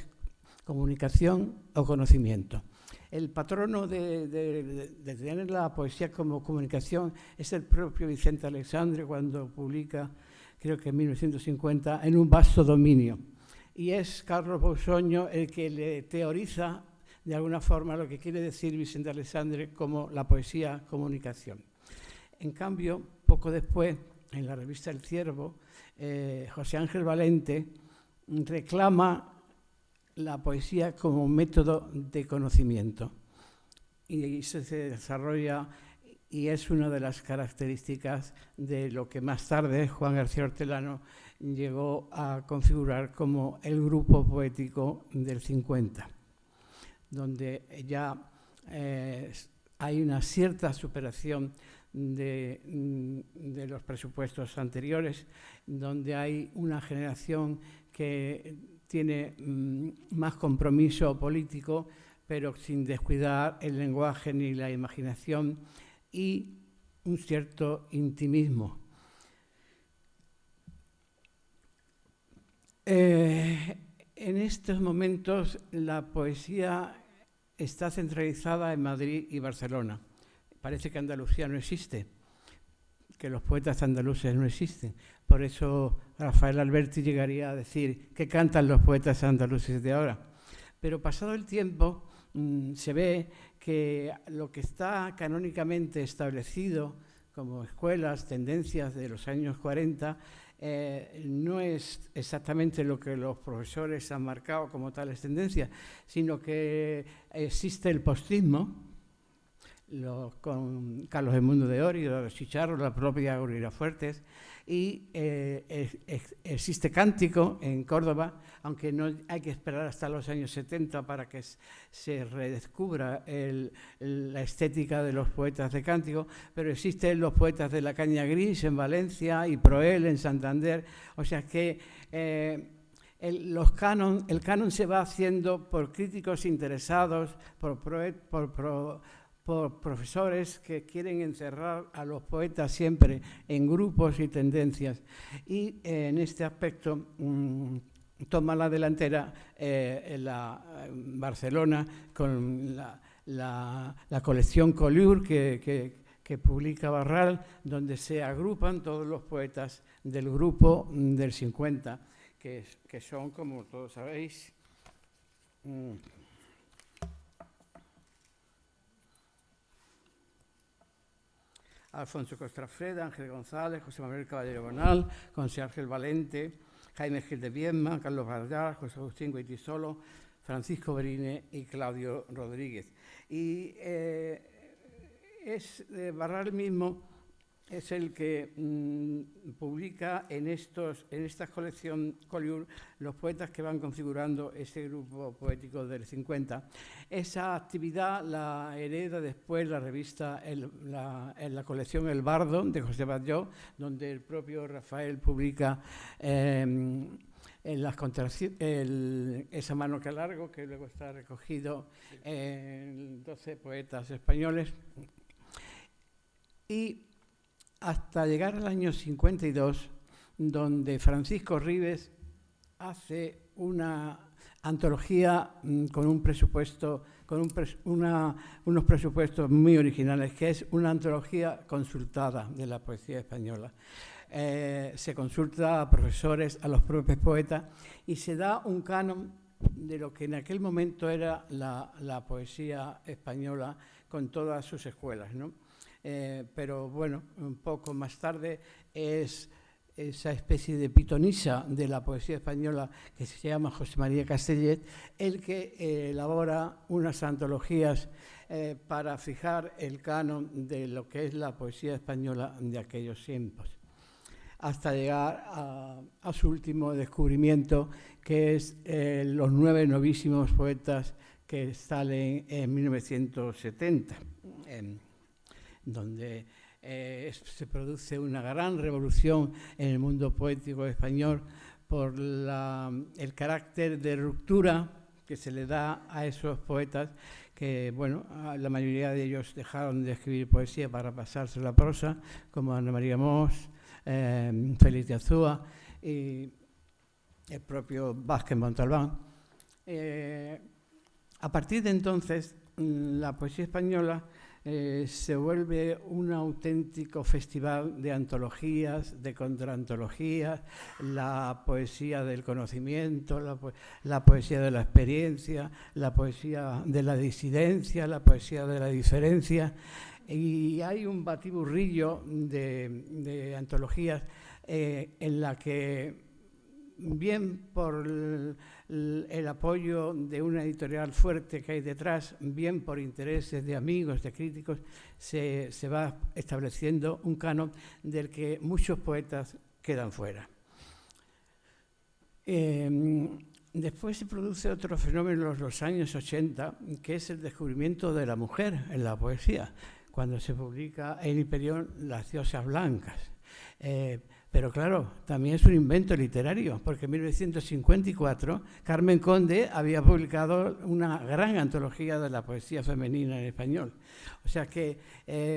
Speaker 4: comunicación o conocimiento. El patrono de tener la poesía como comunicación es el propio Vicente Alexandre, cuando publica, creo que en 1950, En un vasto dominio. Y es Carlos Bausoño el que le teoriza de alguna forma lo que quiere decir Vicente Alexandre como la poesía comunicación. En cambio, poco después, en la revista El Ciervo, José Ángel Valente reclama la poesía como método de conocimiento. Y eso se desarrolla, y es una de las características de lo que más tarde Juan García Hortelano llegó a configurar como el grupo poético del 50, donde ya hay una cierta superación de los presupuestos anteriores, donde hay una generación que tiene más compromiso político, pero sin descuidar el lenguaje ni la imaginación, y un cierto intimismo. En estos momentos la poesía está centralizada en Madrid y Barcelona. Parece que Andalucía no existe, que los poetas andaluces no existen. Por eso Rafael Alberti llegaría a decir que cantan los poetas andaluces de ahora. Pero pasado el tiempo se ve que lo que está canónicamente establecido como escuelas, tendencias de los años 40, no es exactamente lo que los profesores han marcado como tales tendencias, sino que existe el postrismo, con Carlos Edmundo de Ory, los Chicharros, la propia Aurora Fuertes, y existe cántico en Córdoba, aunque no hay que esperar hasta los años 70 para que se redescubra la estética de los poetas de cántico, pero existen los poetas de la Caña Gris en Valencia y Proel en Santander, o sea que el canon se va haciendo por críticos interesados, por profesores que quieren encerrar a los poetas siempre en grupos y tendencias. Y en este aspecto toma la delantera Barcelona con la colección Collioure que publica Barral, donde se agrupan todos los poetas del grupo del 50, que son, como todos sabéis, Alfonso Costrafreda, Ángel González, José Manuel Caballero Bonal, José Ángel Valente, Jaime Gil de Viedma, Carlos Bardar, José Agustín Goitisolo, Francisco Berine y Claudio Rodríguez. Y Barral mismo es el que publica en esta colección Collioure los poetas que van configurando ese grupo poético del 50. Esa actividad la hereda después la revista, en la colección El Bardo de José Batlló, donde el propio Rafael publica esa mano que largo, que luego está recogido en 12 poetas españoles. Y hasta llegar al año 52, donde Francisco Ribes hace una antología con un presupuesto, unos presupuestos muy originales, que es una antología consultada de la poesía española. Se consulta a profesores, a los propios poetas, y se da un canon de lo que en aquel momento era la poesía española con todas sus escuelas, ¿no? Pero bueno, un poco más tarde es esa especie de pitonisa de la poesía española que se llama José María Castellet, el que elabora unas antologías para fijar el canon de lo que es la poesía española de aquellos tiempos, hasta llegar a su último descubrimiento, que es los 9 novísimos poetas que salen en 1970. Donde se produce una gran revolución en el mundo poético español por el carácter de ruptura que se le da a esos poetas, que bueno, la mayoría de ellos dejaron de escribir poesía para pasarse a la prosa, como Ana María Mos, Félix de Azúa y el propio Vázquez Montalbán. A partir de entonces, la poesía española se vuelve un auténtico festival de antologías, de contraantologías, la poesía del conocimiento, la poesía de la experiencia, la poesía de la disidencia, la poesía de la diferencia. Y hay un batiburrillo de antologías en la que, bien por el apoyo de una editorial fuerte que hay detrás, bien por intereses de amigos, de críticos, se va estableciendo un canon del que muchos poetas quedan fuera. Después se produce otro fenómeno en los años 80, que es el descubrimiento de la mujer en la poesía, cuando se publica en Hiperión Las diosas blancas. Pero claro, también es un invento literario, porque en 1954 Carmen Conde había publicado una gran antología de la poesía femenina en español. O sea que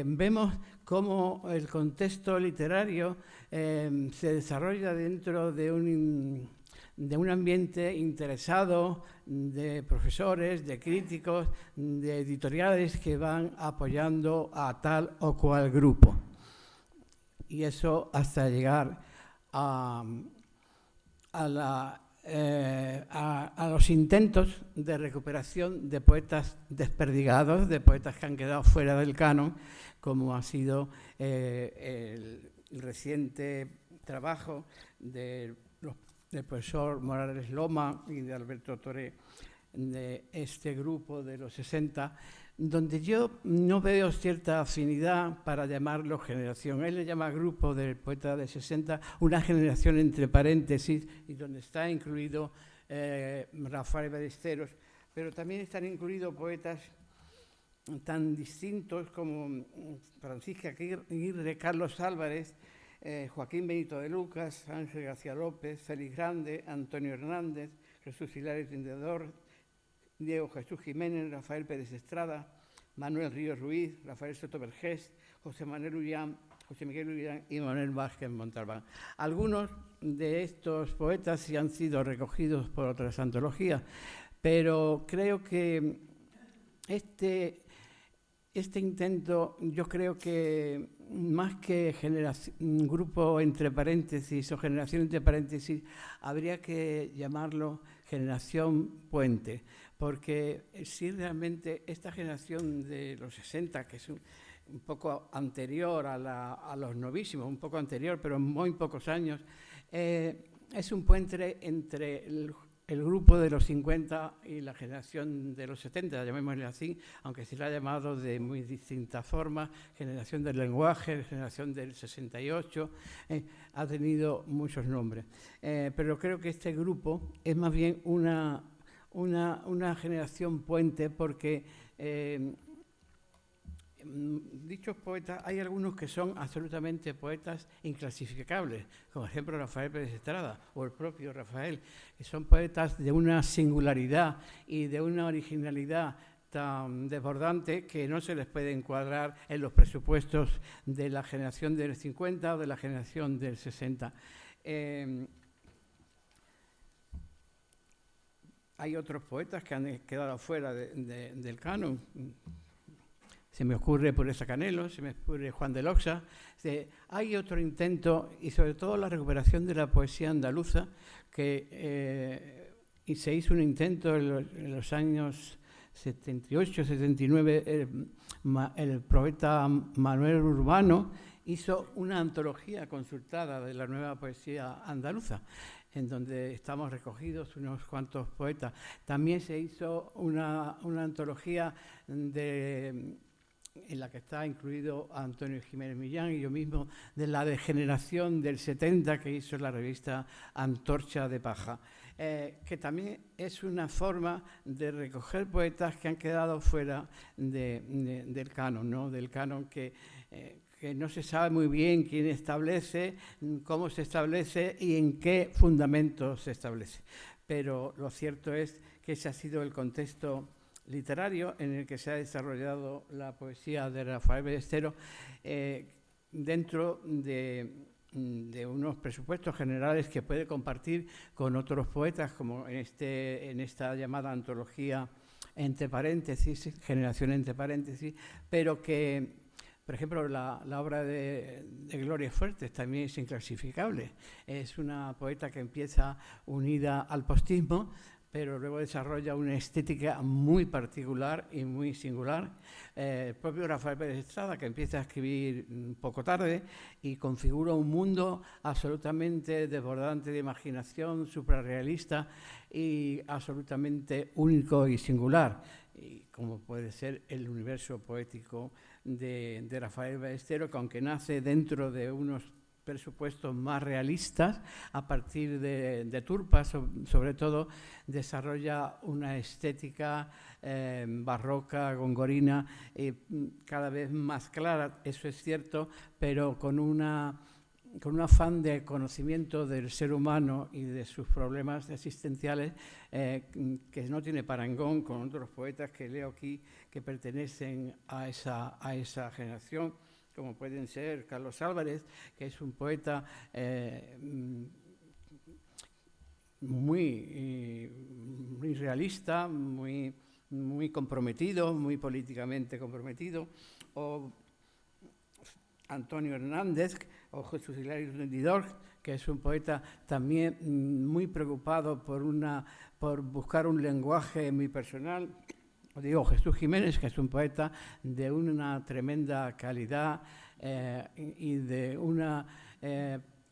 Speaker 4: vemos cómo el contexto literario se desarrolla dentro de un ambiente interesado de profesores, de críticos, de editoriales que van apoyando a tal o cual grupo. Y eso hasta llegar a los intentos de recuperación de poetas desperdigados, de poetas que han quedado fuera del canon, como ha sido el reciente trabajo del profesor Morales Loma y de Alberto Toré, de este grupo de los 60, donde yo no veo cierta afinidad para llamarlo generación. Él le llama grupo del poeta de 60 una generación entre paréntesis, y donde está incluido Rafael Ballesteros, pero también están incluidos poetas tan distintos como Francisca Aguirre, Carlos Álvarez, Joaquín Benito de Lucas, Ángel García López, Félix Grande, Antonio Hernández, Jesús Hilario Tindedor, Diego Jesús Jiménez, Rafael Pérez Estrada, Manuel Ríos Ruiz, Rafael Soto Vergés, José Miguel Ullán y Manuel Vázquez Montalbán. Algunos de estos poetas sí han sido recogidos por otras antologías, pero creo que este intento, yo creo que más que un grupo entre paréntesis o generación entre paréntesis, habría que llamarlo generación puente, porque si realmente esta generación de los 60, que es un poco anterior a los novísimos, un poco anterior, pero en muy pocos años, es un puente entre el grupo de los 50 y la generación de los 70, llamémosle así, aunque se la ha llamado de muy distintas formas, generación del lenguaje, generación del 68, ha tenido muchos nombres. Pero creo que este grupo es más bien una generación puente porque dichos poetas, hay algunos que son absolutamente poetas inclasificables, como por ejemplo Rafael Pérez Estrada o el propio Rafael, que son poetas de una singularidad y de una originalidad tan desbordante que no se les puede encuadrar en los presupuestos de la generación del 50 o de la generación del 60. Hay otros poetas que han quedado fuera del canon. Se me ocurre Pureza Canelo, se me ocurre Juan de Loxa. Hay otro intento, y sobre todo la recuperación de la poesía andaluza, y se hizo un intento en los años 78, 79. El poeta Manuel Urbano hizo una antología consultada de la nueva poesía andaluza, en donde estamos recogidos unos cuantos poetas. También se hizo una antología en la que está incluido Antonio Jiménez Millán y yo mismo, de la degeneración del 70 que hizo la revista Antorcha de Paja, que también es una forma de recoger poetas que han quedado fuera del canon, ¿no? Del canon que no se sabe muy bien quién establece, cómo se establece y en qué fundamento se establece. Pero lo cierto es que ese ha sido el contexto literario en el que se ha desarrollado la poesía de Rafael Ballesteros dentro de unos presupuestos generales que puede compartir con otros poetas, como en esta llamada antología entre paréntesis, generación entre paréntesis, pero que, por ejemplo, la obra de Gloria Fuertes también es inclasificable. Es una poeta que empieza unida al postismo, pero luego desarrolla una estética muy particular y muy singular. El propio Rafael Pérez Estrada, que empieza a escribir un poco tarde y configura un mundo absolutamente desbordante de imaginación, suprarrealista y absolutamente único y singular, y como puede ser el universo poético de Rafael Ballesteros, que aunque nace dentro de unos presupuestos más realistas, a partir de Turpa, sobre todo, desarrolla una estética barroca, gongorina, cada vez más clara, eso es cierto, pero con un afán de conocimiento del ser humano y de sus problemas existenciales que no tiene parangón con otros poetas que leo aquí que pertenecen a esa generación, como pueden ser Carlos Álvarez, que es un poeta muy realista, muy comprometido, muy políticamente comprometido, o Antonio Hernández o Jesús Hilario Rendidor, que es un poeta también muy preocupado por buscar un lenguaje muy personal. Digo, Jesús Jiménez, que es un poeta de una tremenda calidad y de un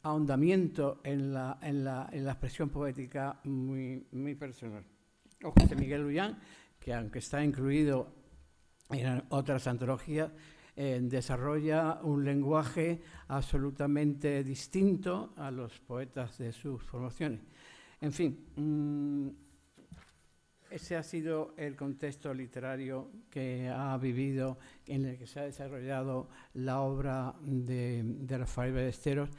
Speaker 4: ahondamiento en la expresión poética muy personal. O José Miguel Lullán, que aunque está incluido en otras antologías, desarrolla un lenguaje absolutamente distinto a los poetas de sus formaciones. En fin, ese ha sido el contexto literario que ha vivido, en el que se ha desarrollado la obra de Rafael Ballesteros,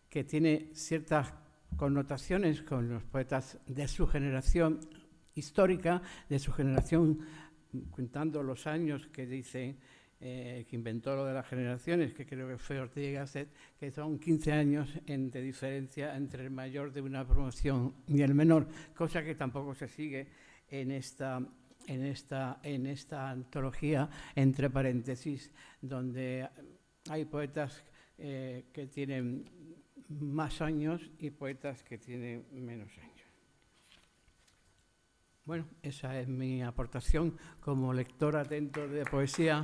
Speaker 4: que tiene ciertas connotaciones con los poetas de su generación histórica, de su generación, contando los años que dice que inventó lo de las generaciones, que creo que fue Ortega y Gasset, que son 15 años de diferencia entre el mayor de una promoción y el menor, cosa que tampoco se sigue en esta antología entre paréntesis, donde hay poetas que tienen más años y poetas que tienen menos años. Bueno, esa es mi aportación como lector atento de poesía.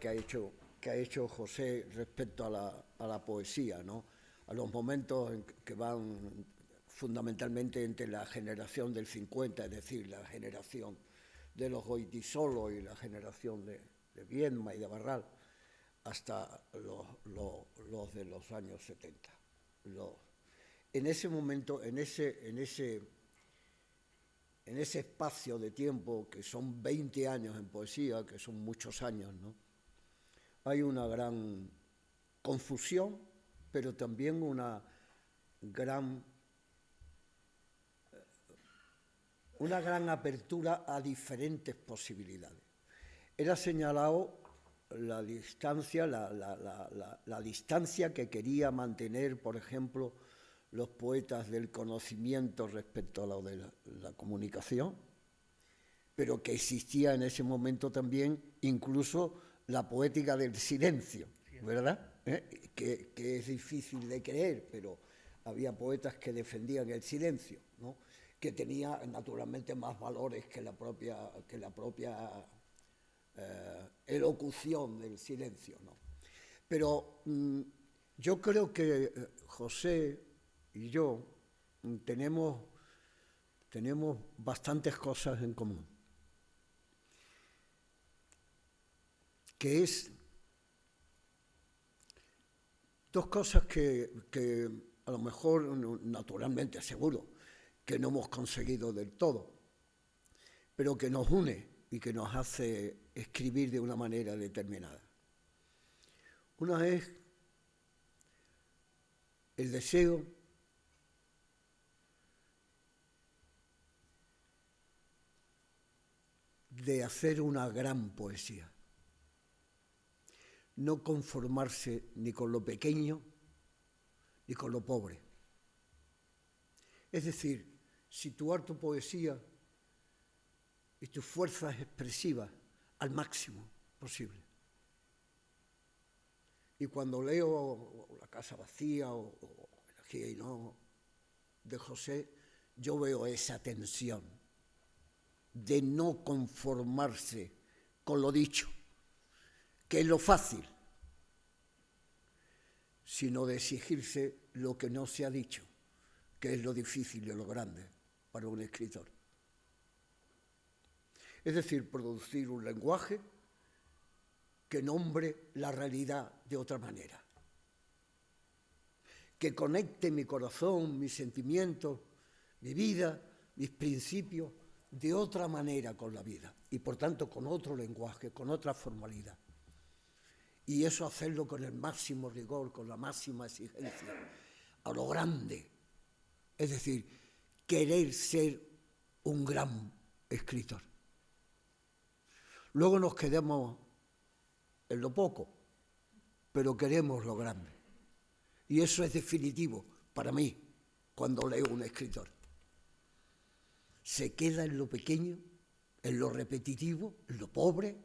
Speaker 3: ha hecho José respecto a la poesía, ¿no? A los momentos que van fundamentalmente entre la generación del 50, es decir, la generación de los Goytisolo y la generación de Viedma y de Barral, hasta los de los años 70. En ese momento, en ese espacio de tiempo, que son 20 años en poesía, que son muchos años, ¿no? Hay una gran confusión, pero también una gran apertura a diferentes posibilidades. Él ha señalado la distancia, la distancia que quería mantener, por ejemplo, los poetas del conocimiento respecto a lo de la comunicación, pero que existía en ese momento también incluso la poética del silencio, ¿verdad? Que es difícil de creer, pero había poetas que defendían el silencio, ¿no? Que tenía naturalmente más valores que la propia elocución del silencio, ¿no? Pero yo creo que José y yo tenemos bastantes cosas en común, que es dos cosas que a lo mejor, naturalmente, seguro, que no hemos conseguido del todo, pero que nos une y que nos hace escribir de una manera determinada. Una es el deseo de hacer una gran poesía, no conformarse ni con lo pequeño ni con lo pobre. Es decir, situar tu poesía y tus fuerzas expresivas al máximo posible. Y cuando leo La casa vacía o Elegía y no de José, yo veo esa tensión de no conformarse con lo dicho, que es lo fácil, sino de exigirse lo que no se ha dicho, que es lo difícil y lo grande para un escritor. Es decir, producir un lenguaje que nombre la realidad de otra manera, que conecte mi corazón, mis sentimientos, mi vida, mis principios, de otra manera con la vida y, por tanto, con otro lenguaje, con otra formalidad. Y eso hacerlo con el máximo rigor, con la máxima exigencia, a lo grande. Es decir, querer ser un gran escritor. Luego nos quedamos en lo poco, pero queremos lo grande. Y eso es definitivo para mí cuando leo un escritor. Se queda en lo pequeño, en lo repetitivo, en lo pobre,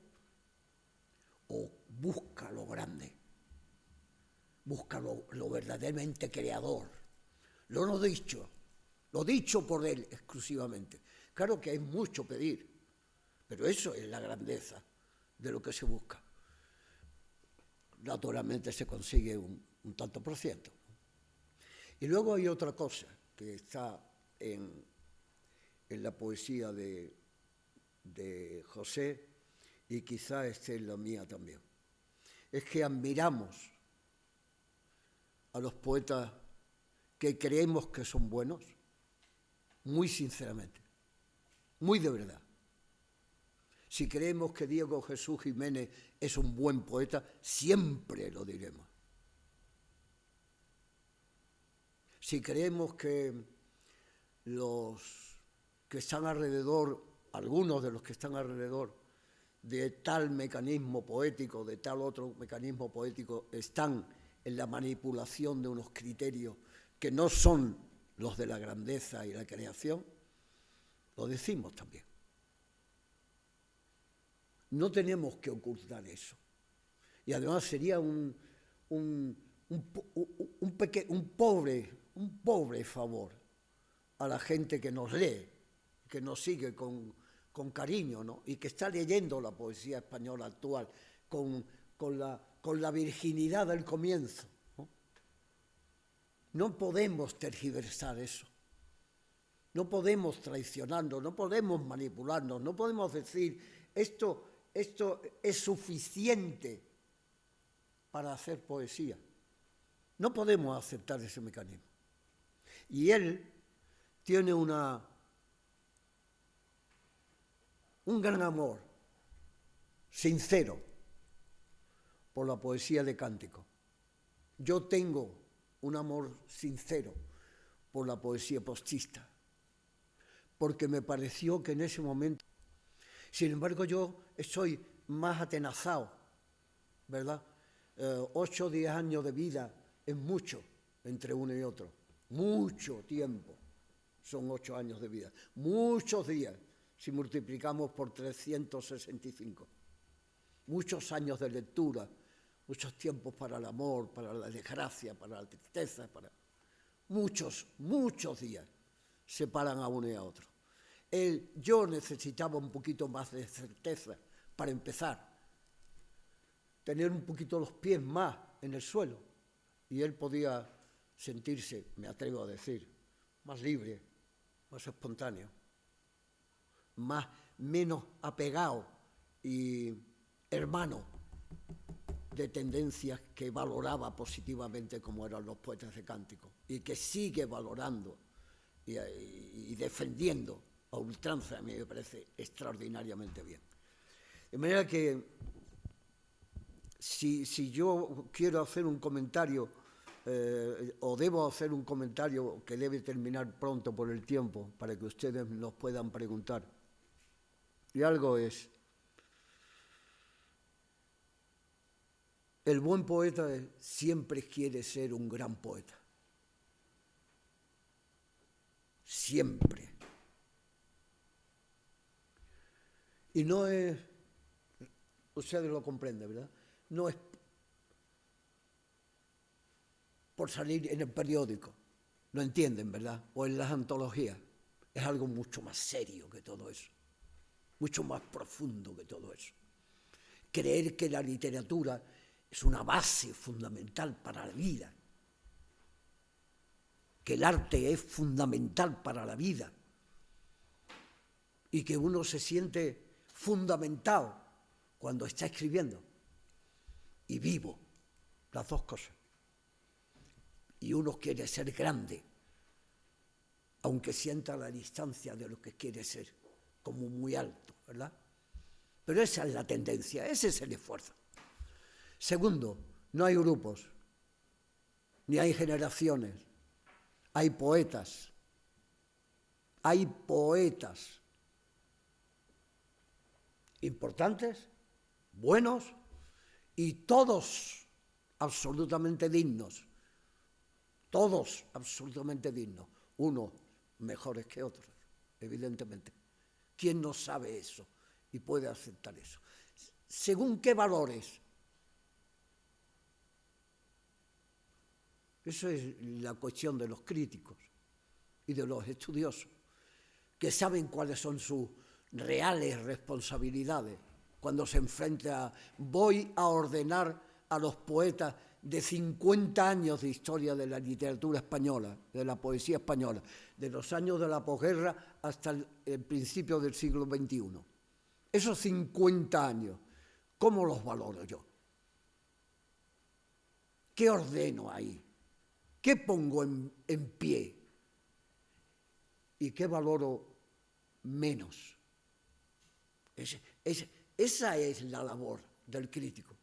Speaker 3: o busca lo grande, busca lo verdaderamente creador, lo no dicho, lo dicho por él exclusivamente. Claro que hay mucho pedir, pero eso es la grandeza de lo que se busca. Naturalmente se consigue un tanto por ciento. Y luego hay otra cosa que está en la poesía de José, y quizá esté en la mía también. Es que admiramos a los poetas que creemos que son buenos, muy sinceramente, muy de verdad. Si creemos que Diego Jesús Jiménez es un buen poeta, siempre lo diremos. Si creemos que los que están alrededor, algunos de los que están alrededor de tal mecanismo poético, de tal otro mecanismo poético, están en la manipulación de unos criterios que no son los de la grandeza y la creación, lo decimos también. No tenemos que ocultar eso. Y además sería un pobre favor a la gente que nos lee, que nos sigue con cariño, ¿no? Y que está leyendo la poesía española actual con con la virginidad del comienzo. No podemos tergiversar eso. No podemos traicionarnos, no podemos manipularnos, no podemos decir esto es suficiente para hacer poesía. No podemos aceptar ese mecanismo. Y él tiene un gran amor sincero por la poesía de Cántico. Yo tengo un amor sincero por la poesía postista, porque me pareció que en ese momento, sin embargo, yo estoy más atenazado, ¿verdad? 8 o 10 años de vida es mucho entre uno y otro, mucho tiempo, son 8 años de vida, muchos días, si multiplicamos por 365, muchos años de lectura, muchos tiempos para el amor, para la desgracia, para la tristeza, muchos días separan a uno y a otro. Yo necesitaba un poquito más de certeza para empezar, tener un poquito los pies más en el suelo, y él podía sentirse, me atrevo a decir, más libre, más espontáneo, menos apegado y hermano de tendencias que valoraba positivamente como eran los poetas de Cántico y que sigue valorando y defendiendo a ultranza. A mí me parece extraordinariamente bien. De manera que si yo quiero hacer un comentario o debo hacer un comentario que debe terminar pronto por el tiempo para que ustedes nos puedan preguntar, y algo es: el buen poeta siempre quiere ser un gran poeta. Siempre. Y no es, ustedes lo comprenden, ¿verdad? No es por salir en el periódico, lo entienden, ¿verdad? O en las antologías. Es algo mucho más serio que todo eso, mucho más profundo que todo eso. Creer que la literatura es una base fundamental para la vida, que el arte es fundamental para la vida y que uno se siente fundamentado cuando está escribiendo y vivo, las dos cosas. Y uno quiere ser grande, aunque sienta la distancia de lo que quiere ser, como muy alto, ¿verdad? Pero esa es la tendencia, ese es el esfuerzo. Segundo, no hay grupos, ni hay generaciones, hay poetas. Hay poetas importantes, buenos y todos absolutamente dignos. Todos absolutamente dignos. Unos mejores que otros, evidentemente. ¿Quién no sabe eso y puede aceptar eso? ¿Según qué valores? Eso es la cuestión de los críticos y de los estudiosos, que saben cuáles son sus reales responsabilidades cuando se enfrenta a voy a ordenar a los poetas de 50 años de historia de la literatura española, de la poesía española, de los años de la posguerra hasta el principio del siglo XXI. Esos 50 años, ¿cómo los valoro yo? ¿Qué ordeno ahí? ¿Qué pongo en pie? ¿Y qué valoro menos? Esa es la labor del crítico,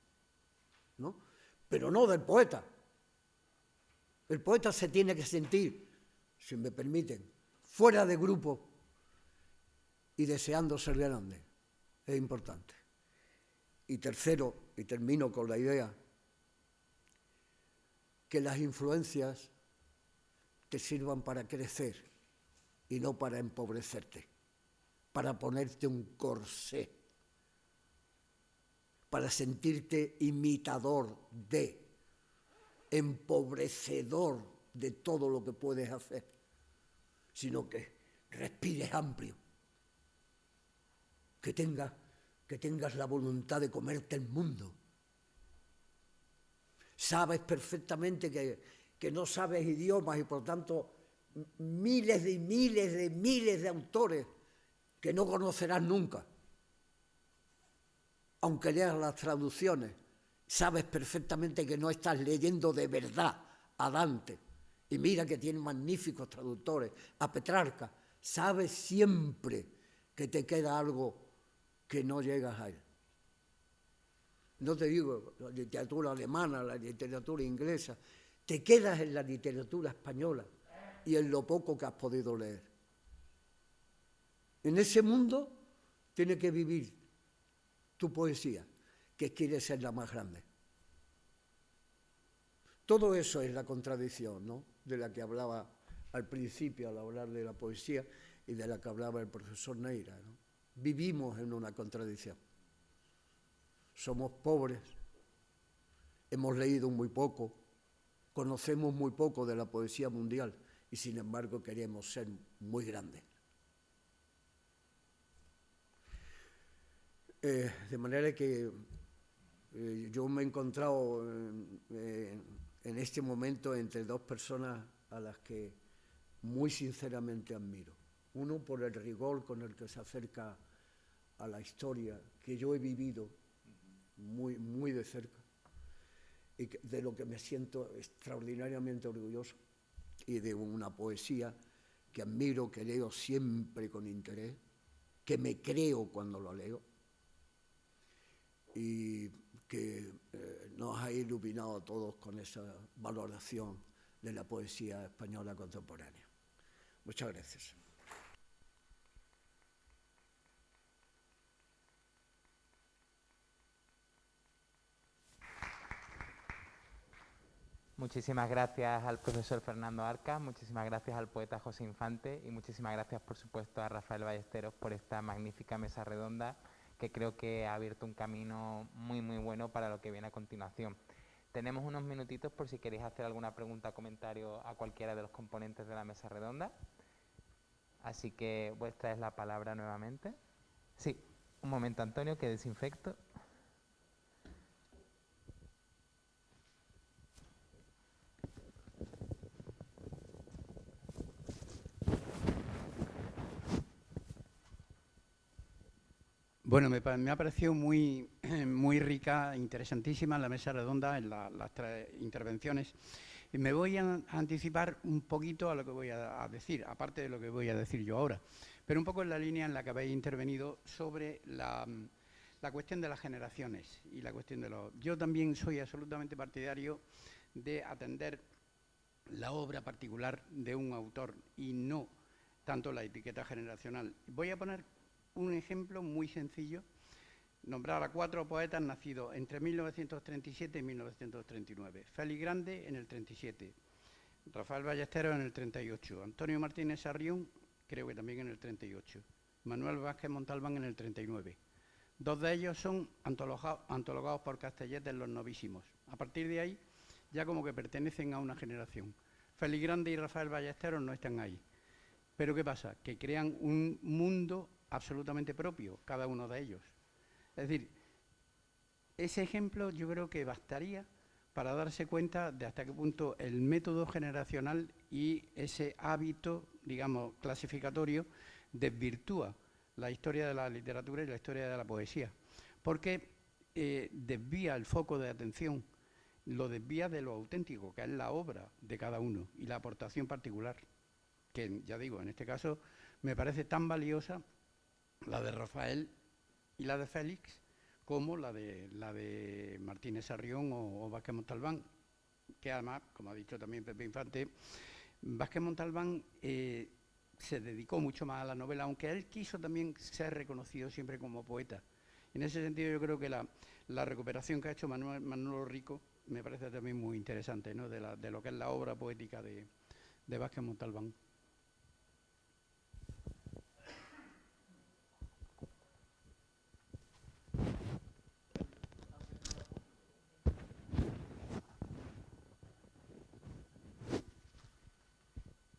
Speaker 3: ¿no? Pero no del poeta. El poeta se tiene que sentir, si me permiten, fuera de grupo y deseando ser grande. Es importante. Y tercero, y termino con la idea, que las influencias te sirvan para crecer y no para empobrecerte, para ponerte un corsé, para sentirte imitador de, empobrecedor de todo lo que puedes hacer, sino que respires amplio, que tengas la voluntad de comerte el mundo Sabes perfectamente que no sabes idiomas y por tanto miles de autores que no conocerás nunca. Aunque leas las traducciones, sabes perfectamente que no estás leyendo de verdad a Dante. Y mira que tiene magníficos traductores, a Petrarca. Sabes siempre que te queda algo que no llegas a él. No te digo la literatura alemana, la literatura inglesa, te quedas en la literatura española y en lo poco que has podido leer. En ese mundo tiene que vivir tu poesía, que quiere ser la más grande. Todo eso es la contradicción, ¿no?, de la que hablaba al principio al hablar de la poesía y de la que hablaba el profesor Neira, ¿no? Vivimos en una contradicción. Somos pobres, hemos leído muy poco, conocemos muy poco de la poesía mundial y sin embargo queremos ser muy grandes. De manera que yo me he encontrado en este momento entre dos personas a las que muy sinceramente admiro. Uno por el rigor con el que se acerca a la historia que yo he vivido muy, muy de cerca y de lo que me siento extraordinariamente orgulloso, y de una poesía que admiro, que leo siempre con interés, que me creo cuando lo leo y que nos ha iluminado a todos con esa valoración de la poesía española contemporánea. Muchas gracias.
Speaker 5: Muchísimas gracias al profesor Fernando Arcas, muchísimas gracias al poeta José Infante y muchísimas gracias, por supuesto, a Rafael Ballesteros por esta magnífica mesa redonda que creo que ha abierto un camino muy, muy bueno para lo que viene a continuación. Tenemos unos minutitos por si queréis hacer alguna pregunta o comentario a cualquiera de los componentes de la mesa redonda. Así que vuestra es la palabra nuevamente. Sí, un momento, Antonio, que desinfecto.
Speaker 6: Bueno, me ha parecido muy rica, interesantísima la mesa redonda en las tres intervenciones. Y me voy a anticipar un poquito a lo que voy a decir, aparte de lo que voy a decir yo ahora, pero un poco en la línea en la que habéis intervenido sobre la cuestión de las generaciones y la cuestión de los... Yo también soy absolutamente partidario de atender la obra particular de un autor y no tanto la etiqueta generacional. Voy a poner un ejemplo muy sencillo, nombrar a 4 poetas nacidos entre 1937 y 1939. Félix Grande en el 37, Rafael Ballesteros en el 38, Antonio Martínez Sarrión creo que también en el 38, Manuel Vázquez Montalbán en el 39. 2 de ellos son antologados por Castellet en Los Novísimos. A partir de ahí ya como que pertenecen a una generación. Félix Grande y Rafael Ballesteros no están ahí. Pero ¿qué pasa? Que crean un mundo absolutamente propio, cada uno de ellos. Es decir, ese ejemplo yo creo que bastaría para darse cuenta de hasta qué punto el método generacional y ese hábito, digamos, clasificatorio, desvirtúa la historia de la literatura y la historia de la poesía. Porque desvía el foco de atención, lo desvía de lo auténtico, que es la obra de cada uno y la aportación particular, que ya digo, en este caso me parece tan valiosa la de Rafael y la de Félix como la de Martínez Sarrión o Vázquez Montalbán, que además, como ha dicho también Pepe Infante, Vázquez Montalbán se dedicó mucho más a la novela, aunque él quiso también ser reconocido siempre como poeta. En ese sentido yo creo que la recuperación que ha hecho Manolo Rico me parece también muy interesante, ¿no?, de lo que es la obra poética de Vázquez Montalbán.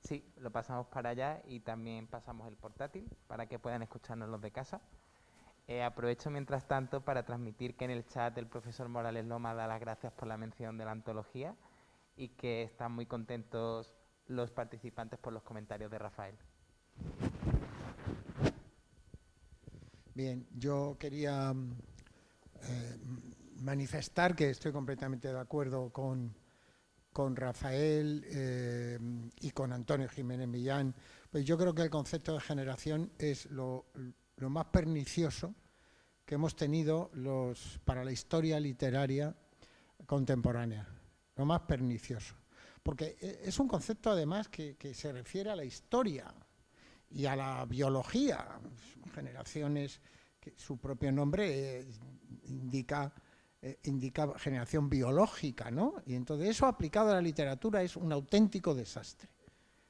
Speaker 5: Sí, lo pasamos para allá y también pasamos el portátil para que puedan escucharnos los de casa. Aprovecho mientras tanto para transmitir que en el chat el profesor Morales Loma da las gracias por la mención de la antología y que están muy contentos los participantes por los comentarios de Rafael.
Speaker 7: Bien, yo quería manifestar que estoy completamente de acuerdo con Rafael y con Antonio Jiménez Millán. Pues yo creo que el concepto de generación es lo más pernicioso que hemos tenido para la historia literaria contemporánea, lo más pernicioso. Porque es un concepto además que se refiere a la historia y a la biología. Generaciones, que su propio nombre indica generación biológica, ¿no? Y entonces eso aplicado a la literatura es un auténtico desastre.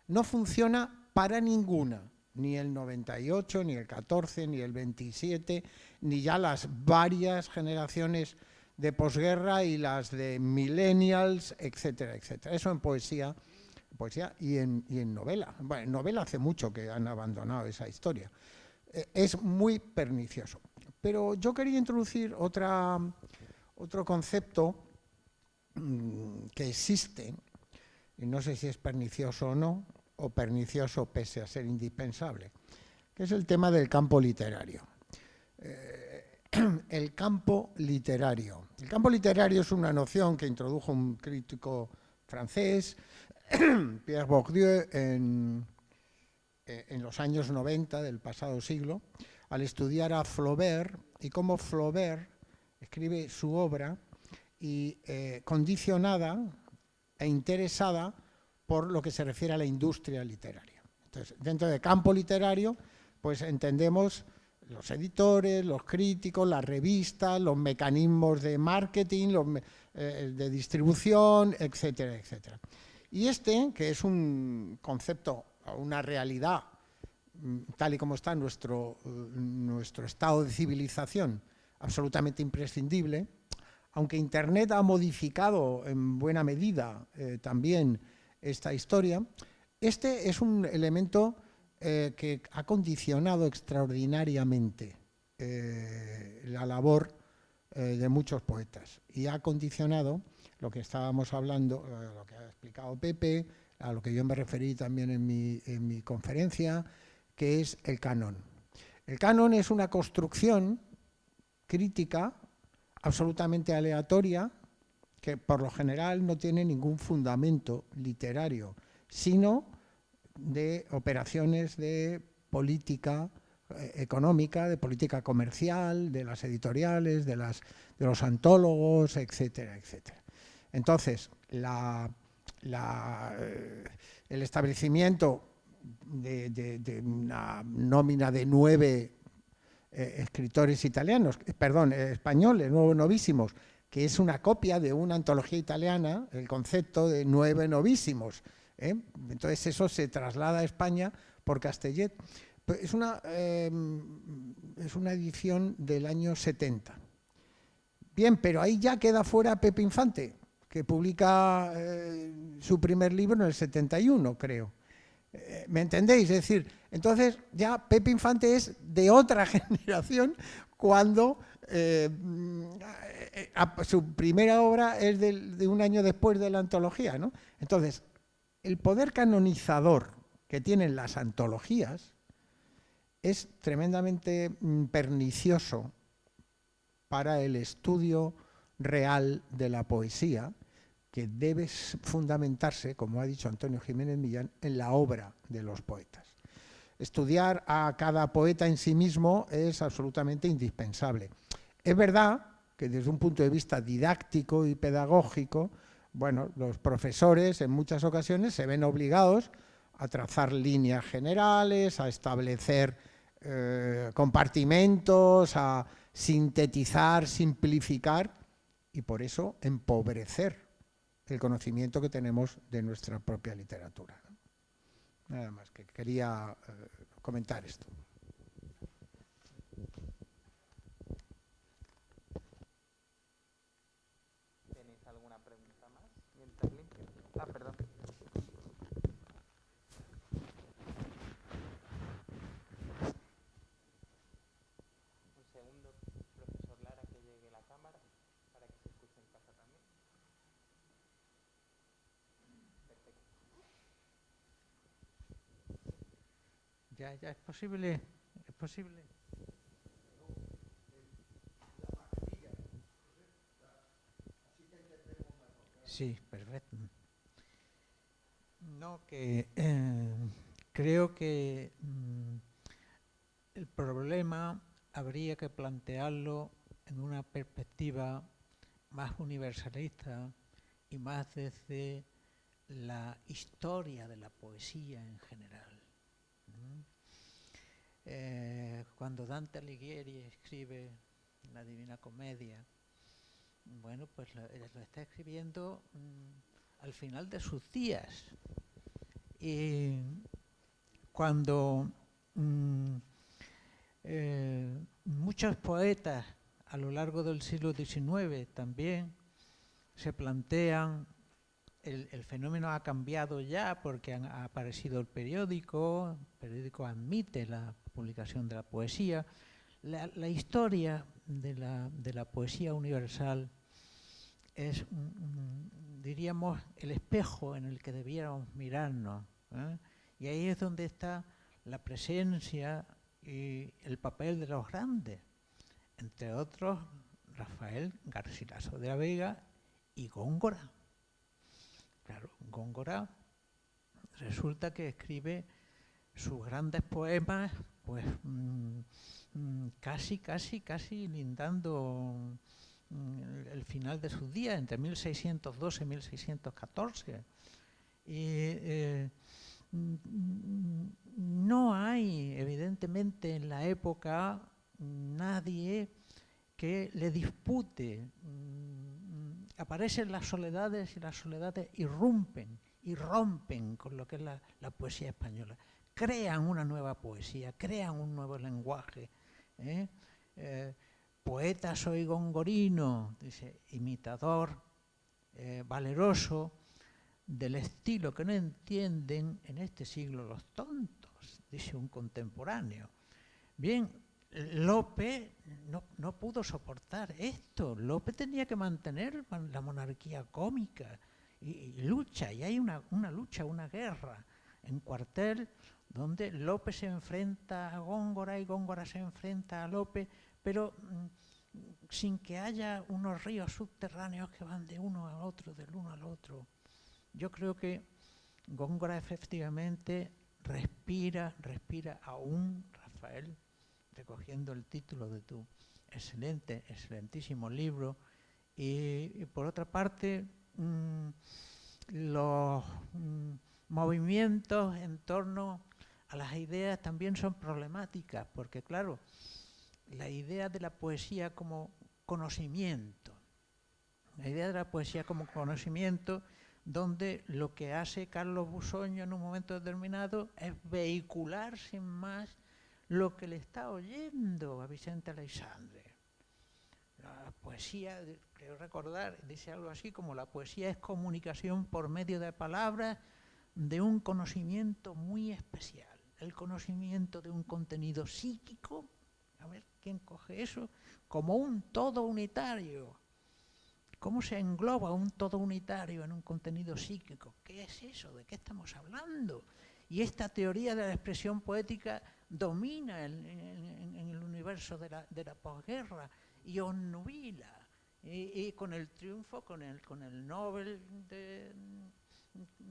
Speaker 7: No funciona para ninguna, ni el 98, ni el 14, ni el 27, ni ya las varias generaciones de posguerra y las de millennials, etcétera, etcétera. Eso en poesía y en novela. Bueno, en novela hace mucho que han abandonado esa historia. Es muy pernicioso. Pero yo quería introducir otro concepto que existe, y no sé si es pernicioso o no, o pernicioso pese a ser indispensable, que es el tema del campo literario. El campo literario. El campo literario es una noción que introdujo un crítico francés, Pierre Bourdieu, en los años 90 del pasado siglo, al estudiar a Flaubert y cómo Flaubert escribe su obra y condicionada e interesada por lo que se refiere a la industria literaria. Entonces, dentro del campo literario, pues entendemos los editores, los críticos, las revistas, los mecanismos de marketing, de distribución, etcétera, etcétera. Y que es un concepto, una realidad, tal y como está nuestro estado de civilización, absolutamente imprescindible, aunque Internet ha modificado en buena medida también esta historia, es un elemento que ha condicionado extraordinariamente la labor de muchos poetas y ha condicionado lo que estábamos hablando, lo que ha explicado Pepe, a lo que yo me referí también en mi conferencia, que es el canon. El canon es una construcción crítica absolutamente aleatoria que por lo general no tiene ningún fundamento literario, sino de operaciones de política económica, de política comercial, de las editoriales, de los antólogos, etcétera, etcétera. Entonces, el establecimiento de una nómina de 9 escritores españoles, 9 novísimos, que es una copia de una antología italiana, el concepto de 9 novísimos. Entonces eso se traslada a España por Castellet. Es una edición del año 70. Bien, pero ahí ya queda fuera Pepe Infante, que publica su primer libro en el 71, creo. ¿Me entendéis? Es decir, entonces ya Pepe Infante es de otra generación cuando su primera obra es de un año después de la antología, ¿no? Entonces, el poder canonizador que tienen las antologías es tremendamente pernicioso para el estudio real de la poesía, que debe fundamentarse, como ha dicho Antonio Jiménez Millán, en la obra de los poetas. Estudiar a cada poeta en sí mismo es absolutamente indispensable. Es verdad que desde un punto de vista didáctico y pedagógico, bueno, los profesores en muchas ocasiones se ven obligados a trazar líneas generales, a establecer compartimentos, a sintetizar, simplificar y por eso empobrecer el conocimiento que tenemos de nuestra propia literatura. Nada más, que quería comentar esto.
Speaker 5: ¿Tenéis alguna pregunta más? Mientras limpio. Perdón. Un segundo.
Speaker 8: Ya es posible, es posible. Sí, perfecto. No, que creo que el problema habría que plantearlo en una perspectiva más universalista y más desde la historia de la poesía en general. Cuando Dante Alighieri escribe la Divina Comedia, bueno, pues lo está escribiendo al final de sus días. Y cuando muchos poetas a lo largo del siglo XIX también se plantean, el fenómeno ha cambiado ya porque ha aparecido el periódico admite la publicación de la poesía. La historia de la poesía universal es, diríamos, el espejo en el que debiéramos mirarnos, ¿eh? Y ahí es donde está la presencia y el papel de los grandes, entre otros Rafael Garcilaso de la Vega y Góngora. Claro, Góngora resulta que escribe sus grandes poemas, pues casi lindando el final de sus días, entre 1612 y 1614. Y no hay, evidentemente, en la época nadie que le dispute. Aparecen las soledades y las soledades irrumpen y rompen con lo que es la poesía española. Crean una nueva poesía, crean un nuevo lenguaje. Poeta soy gongorino, dice, imitador, valeroso, del estilo que no entienden en este siglo los tontos, dice un contemporáneo. Bien, Lope no pudo soportar esto. Lope tenía que mantener la monarquía cómica y lucha, y hay una lucha, una guerra en Cuartel, donde Lope se enfrenta a Góngora y Góngora se enfrenta a Lope, pero sin que haya unos ríos subterráneos que van de uno al otro, del uno al otro. Yo creo que Góngora efectivamente respira aún, Rafael, recogiendo el título de tu excelentísimo libro, y por otra parte, los movimientos en torno a las ideas también son problemáticas, porque claro, la idea de la poesía como conocimiento, donde lo que hace Carlos Busoño en un momento determinado es vehicular sin más lo que le está oyendo a Vicente Aleixandre. La poesía, creo recordar, dice algo así como: la poesía es comunicación por medio de palabras de un conocimiento muy especial, el conocimiento de un contenido psíquico, a ver quién coge eso, como un todo unitario. ¿Cómo se engloba un todo unitario en un contenido psíquico? ¿Qué es eso? ¿De qué estamos hablando? Y esta teoría de la expresión poética domina en el universo de la posguerra y obnubila. Y con el triunfo, con el Nobel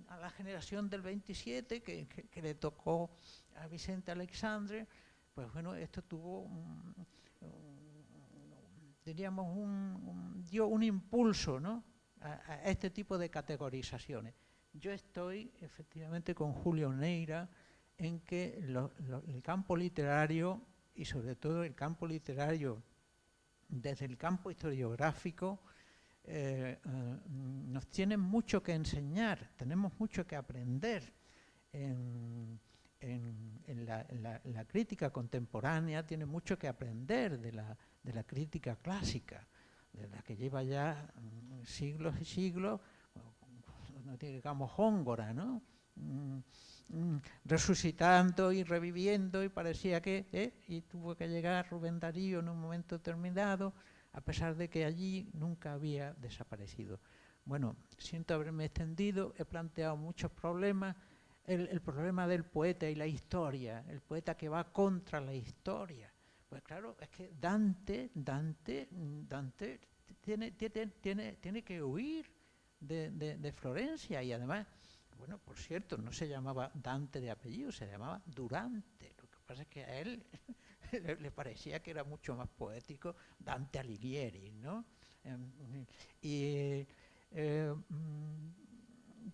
Speaker 8: a la generación del 27 que le tocó a Vicente Aleixandre, pues bueno, esto tuvo diríamos dio un impulso, ¿no?, a este tipo de categorizaciones. Yo estoy efectivamente con Julio Neira en que el campo literario, y sobre todo el campo literario desde el campo historiográfico, nos tienen mucho que enseñar, tenemos mucho que aprender. En la crítica contemporánea tiene mucho que aprender de la crítica clásica, de la que lleva ya siglos y siglos, digamos Góngora, ¿no?, resucitando y reviviendo, y parecía que y tuvo que llegar Rubén Darío en un momento determinado, a pesar de que allí nunca había desaparecido. Bueno, siento haberme extendido, he planteado muchos problemas. el problema del poeta y la historia, el poeta que va contra la historia. Pues claro, es que Dante tiene que huir de Florencia, y además, bueno, por cierto, no se llamaba Dante de apellido, se llamaba Durante. Lo que pasa es que a él le parecía que era mucho más poético Dante Alighieri, ¿no?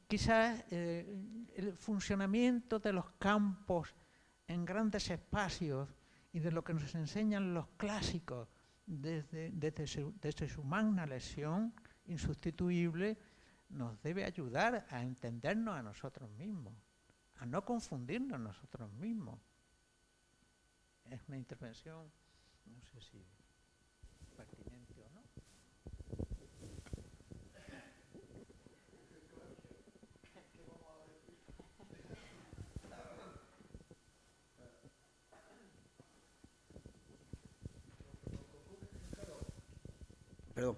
Speaker 8: Quizás el funcionamiento de los campos en grandes espacios y de lo que nos enseñan los clásicos desde su magna lesión insustituible nos debe ayudar a entendernos a nosotros mismos, a no confundirnos nosotros mismos. Es una intervención, no sé si pertinente o no.
Speaker 3: Perdón.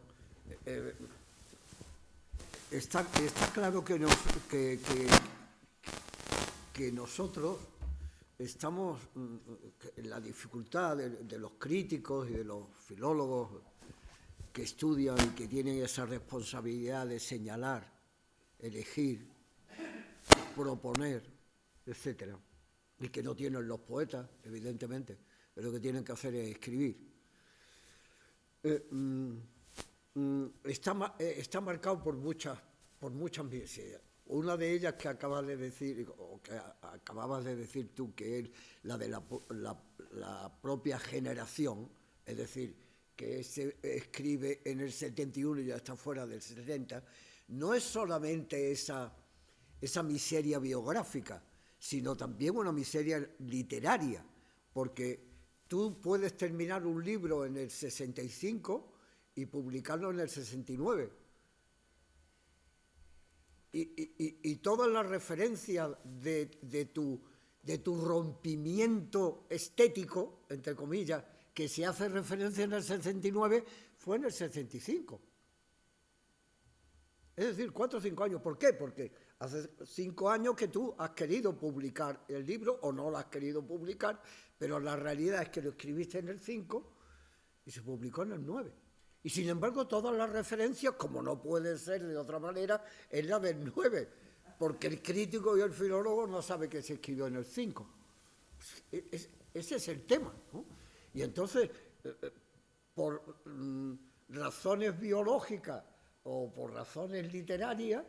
Speaker 3: Está claro que nosotros estamos en la dificultad de los críticos y de los filólogos que estudian y que tienen esa responsabilidad de señalar, elegir, proponer, etcétera, y que no tienen los poetas, evidentemente, pero lo que tienen que hacer es escribir. Está marcado por muchas miserias. Una de ellas que acabas de decir, o que acababas de decir tú, que es la de la propia generación, es decir, que se escribe en el 71 y ya está fuera del 70, no es solamente esa miseria biográfica, sino también una miseria literaria, porque tú puedes terminar un libro en el 65 y publicarlo en el 69. Y todas las referencias de tu rompimiento estético, entre comillas, que se hace referencia en el 69, fue en el 65. Es decir, 4 o 5 años. ¿Por qué? Porque hace 5 años que tú has querido publicar el libro o no lo has querido publicar, pero la realidad es que lo escribiste en el 5 y se publicó en el 9. Y sin embargo, todas las referencias, como no puede ser de otra manera, es la del 9, porque el crítico y el filólogo no sabe que se escribió en el 5. Ese es el tema, ¿no? Y entonces, por razones biológicas o por razones literarias,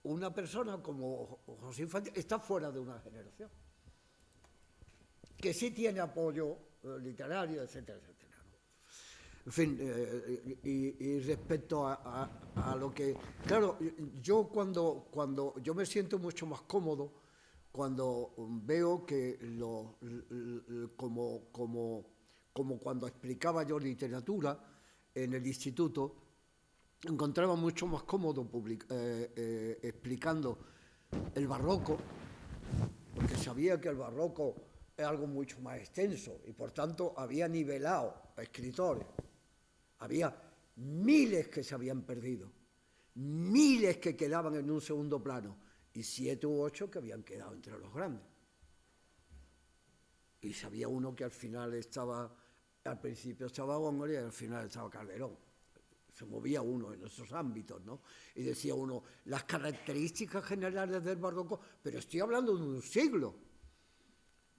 Speaker 3: una persona como José Infante está fuera de una generación, que sí tiene apoyo literario, etcétera, etcétera. En fin, y respecto a lo que... Claro, yo cuando yo me siento mucho más cómodo cuando veo que como cuando explicaba yo literatura en el instituto, encontraba mucho más cómodo explicando el barroco, porque sabía que el barroco es algo mucho más extenso y por tanto había nivelado a escritores. Había miles que se habían perdido, miles que quedaban en un segundo plano y 7 u 8 que habían quedado entre los grandes. Y sabía uno que al principio estaba Góngora y al final estaba Calderón. Se movía uno en esos ámbitos, ¿no? Y decía uno, las características generales del barroco, pero estoy hablando de un siglo.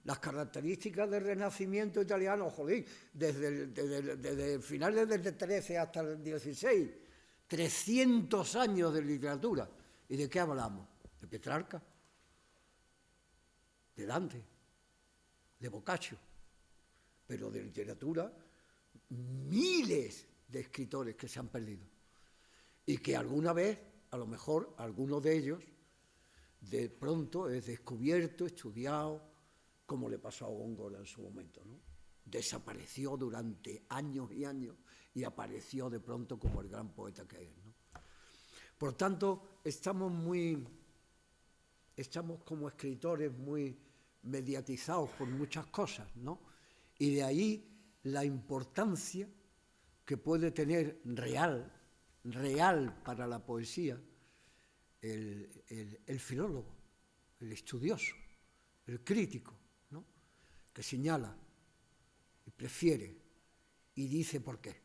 Speaker 3: Las características del Renacimiento italiano, joder, desde finales del 13 hasta el 16, 300 años de literatura. ¿Y de qué hablamos? De Petrarca, de Dante, de Boccaccio, pero de literatura, miles de escritores que se han perdido. Y que alguna vez, a lo mejor, alguno de ellos, de pronto es descubierto, estudiado, como le pasó a Góngora en su momento, ¿no? Desapareció durante años y años y apareció de pronto como el gran poeta que es, ¿no? Por tanto, estamos como escritores muy mediatizados por muchas cosas, ¿no? Y de ahí la importancia que puede tener real para la poesía el filólogo, el estudioso, el crítico, ¿no? Que señala y prefiere y dice por qué.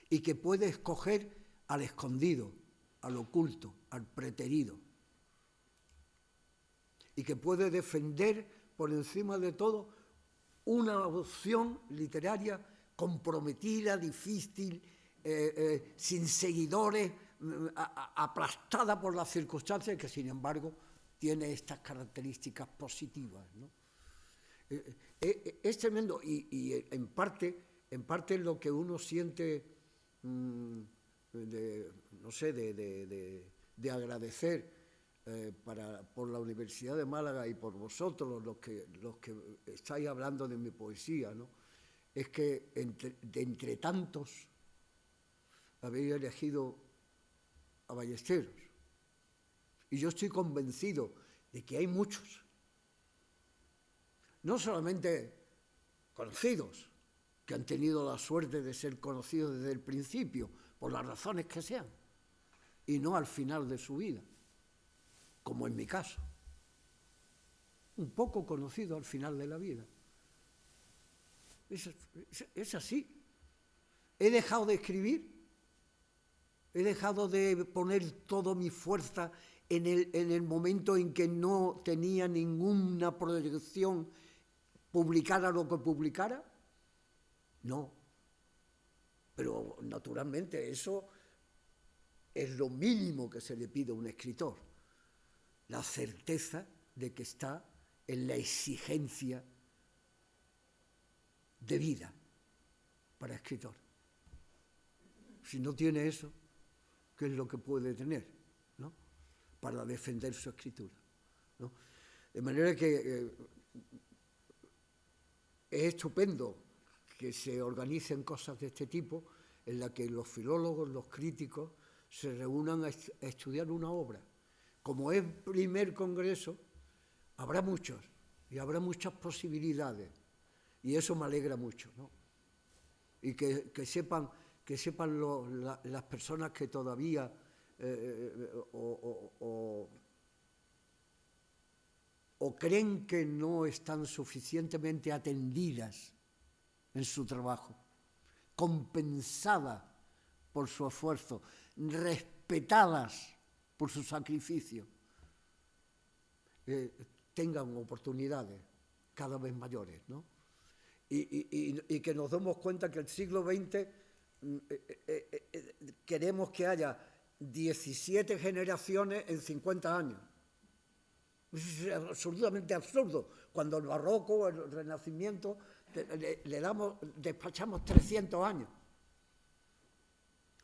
Speaker 3: Y que puede escoger al escondido, al oculto, al preterido. Y que puede defender por encima de todo una opción literaria comprometida, difícil, sin seguidores, aplastada por las circunstancias, que sin embargo tiene estas características positivas, ¿no? Es tremendo y en parte lo que uno siente de agradecer por la Universidad de Málaga y por vosotros, los que estáis hablando de mi poesía, ¿no? Es que entre tantos habéis elegido a Ballesteros. Y yo estoy convencido de que hay muchos, no solamente conocidos, que han tenido la suerte de ser conocidos desde el principio, por las razones que sean, y no al final de su vida, como en mi caso. Un poco conocido al final de la vida. Es así. He dejado de escribir, he dejado de poner toda mi fuerza en el momento en que no tenía ninguna proyección, publicara lo que publicara. No. Pero naturalmente eso es lo mínimo que se le pide a un escritor. La certeza de que está en la exigencia de vida para escritor. Si no tiene eso, ¿qué es lo que puede tener, ¿no? Para defender su escritura, ¿no? De manera que es estupendo que se organicen cosas de este tipo en la que los filólogos, los críticos, se reúnan a estudiar una obra. Como es primer congreso, habrá muchos y habrá muchas posibilidades. Y eso me alegra mucho, ¿no? Y que sepan las personas que todavía o creen que no están suficientemente atendidas en su trabajo, compensadas por su esfuerzo, respetadas por su sacrificio, tengan oportunidades cada vez mayores, ¿no? Y que nos demos cuenta que el siglo XX queremos que haya 17 generaciones en 50 años. Es absolutamente absurdo. Cuando el barroco, el renacimiento, despachamos 300 años.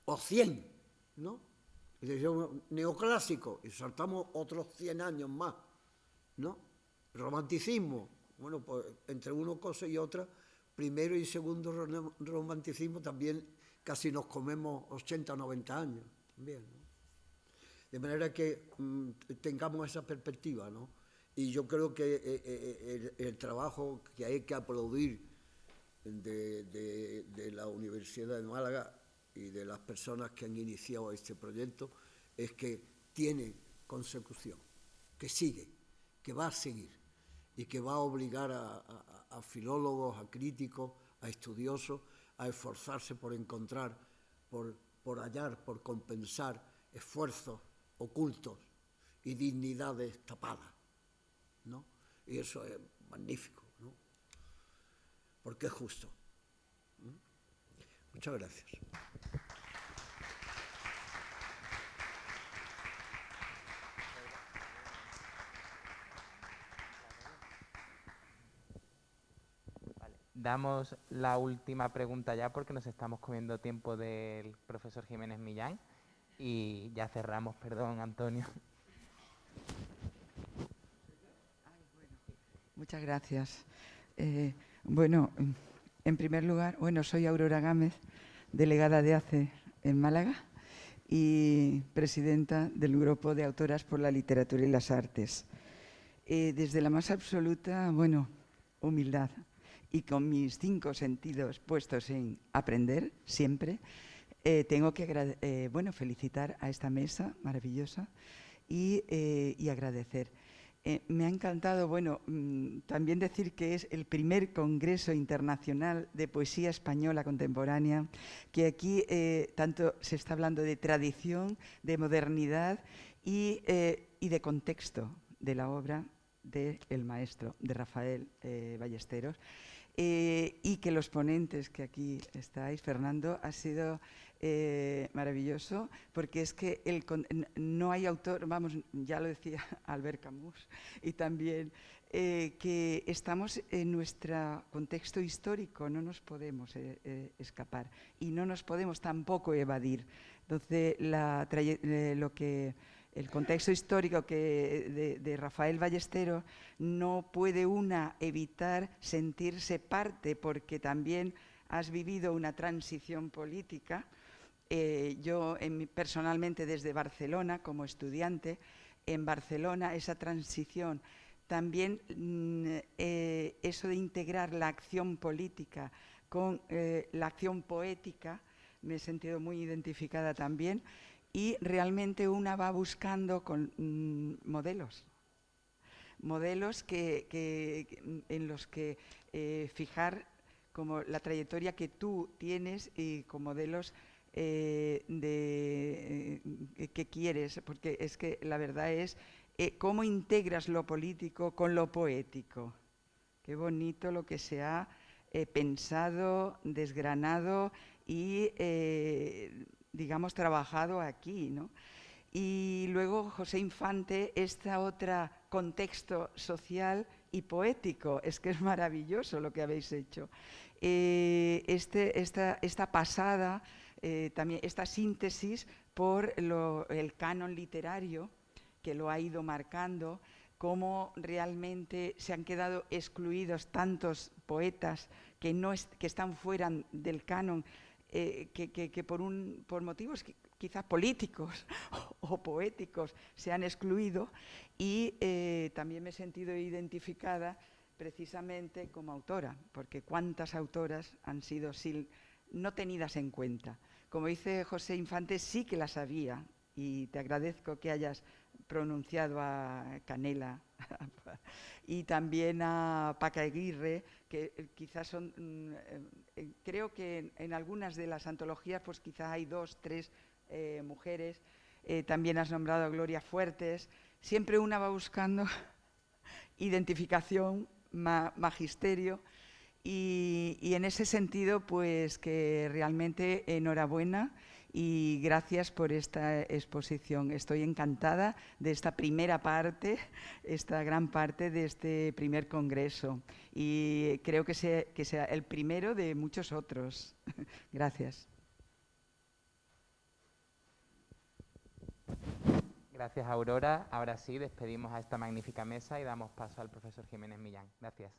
Speaker 3: O 100, ¿no? Neoclásico, y saltamos otros 100 años más, ¿no? Romanticismo, bueno, pues entre una cosa y otra, primero y segundo romanticismo también casi nos comemos 80 o 90 años, también, ¿no? De manera que tengamos esa perspectiva, ¿no? Y yo creo que el trabajo que hay que aplaudir de la Universidad de Málaga y de las personas que han iniciado este proyecto es que tiene consecución, que sigue, que va a seguir y que va a obligar a filólogos, a críticos, a estudiosos a esforzarse por encontrar, por hallar, por compensar esfuerzos ocultos y dignidades tapadas, ¿no? Y eso es magnífico, ¿no? Porque es justo. Muchas gracias.
Speaker 5: Damos la última pregunta ya porque nos estamos comiendo tiempo del profesor Jiménez Millán y ya cerramos, perdón, Antonio.
Speaker 9: Muchas gracias. Bueno, en primer lugar, soy Aurora Gámez, delegada de ACE en Málaga y presidenta del Grupo de Autoras por la Literatura y las Artes. Desde la más absoluta, humildad y con mis 5 sentidos puestos en aprender siempre, tengo que felicitar a esta mesa maravillosa y agradecer. Me ha encantado, bueno, también decir que es el primer Congreso Internacional de Poesía Española Contemporánea, que aquí tanto se está hablando de tradición, de modernidad y de contexto de la obra del maestro, de Rafael Ballesteros, y que los ponentes que aquí estáis, Fernando, ha sido maravilloso, porque es que no hay autor, vamos, ya lo decía Albert Camus, y también que estamos en nuestro contexto histórico, no nos podemos escapar y no nos podemos tampoco evadir. Entonces, el contexto histórico de Rafael Ballesteros no puede una evitar sentirse parte, porque también has vivido una transición política. Yo personalmente desde Barcelona, como estudiante, en Barcelona esa transición, también eso de integrar la acción política con la acción poética, me he sentido muy identificada también, y realmente una va buscando con modelos en los que fijar como la trayectoria que tú tienes y con modelos que quieres, porque es que la verdad es cómo integras lo político con lo poético. Qué bonito lo que se ha pensado, desgranado y digamos, trabajado aquí, ¿no? Y luego José Infante, este otro contexto social y poético. Es que es maravilloso lo que habéis hecho. Esta pasada, también esta síntesis por el canon literario, que lo ha ido marcando, cómo realmente se han quedado excluidos tantos poetas que están fuera del canon, que por motivos quizás políticos o poéticos se han excluido, y también me he sentido identificada precisamente como autora, porque cuántas autoras han sido no tenidas en cuenta. Como dice José Infante, sí que las había, y te agradezco que hayas pronunciado a Canela y también a Paca Aguirre, que quizás son, creo que en algunas de las antologías pues quizás hay 2, 3 mujeres. También has nombrado a Gloria Fuertes. Siempre una va buscando identificación, magisterio, y en ese sentido pues que realmente enhorabuena y gracias por esta exposición. Estoy encantada de esta primera parte, esta gran parte de este primer congreso, y creo que sea el primero de muchos otros. Gracias.
Speaker 5: Gracias, Aurora. Ahora sí, despedimos a esta magnífica mesa y damos paso al profesor Jiménez Millán. Gracias.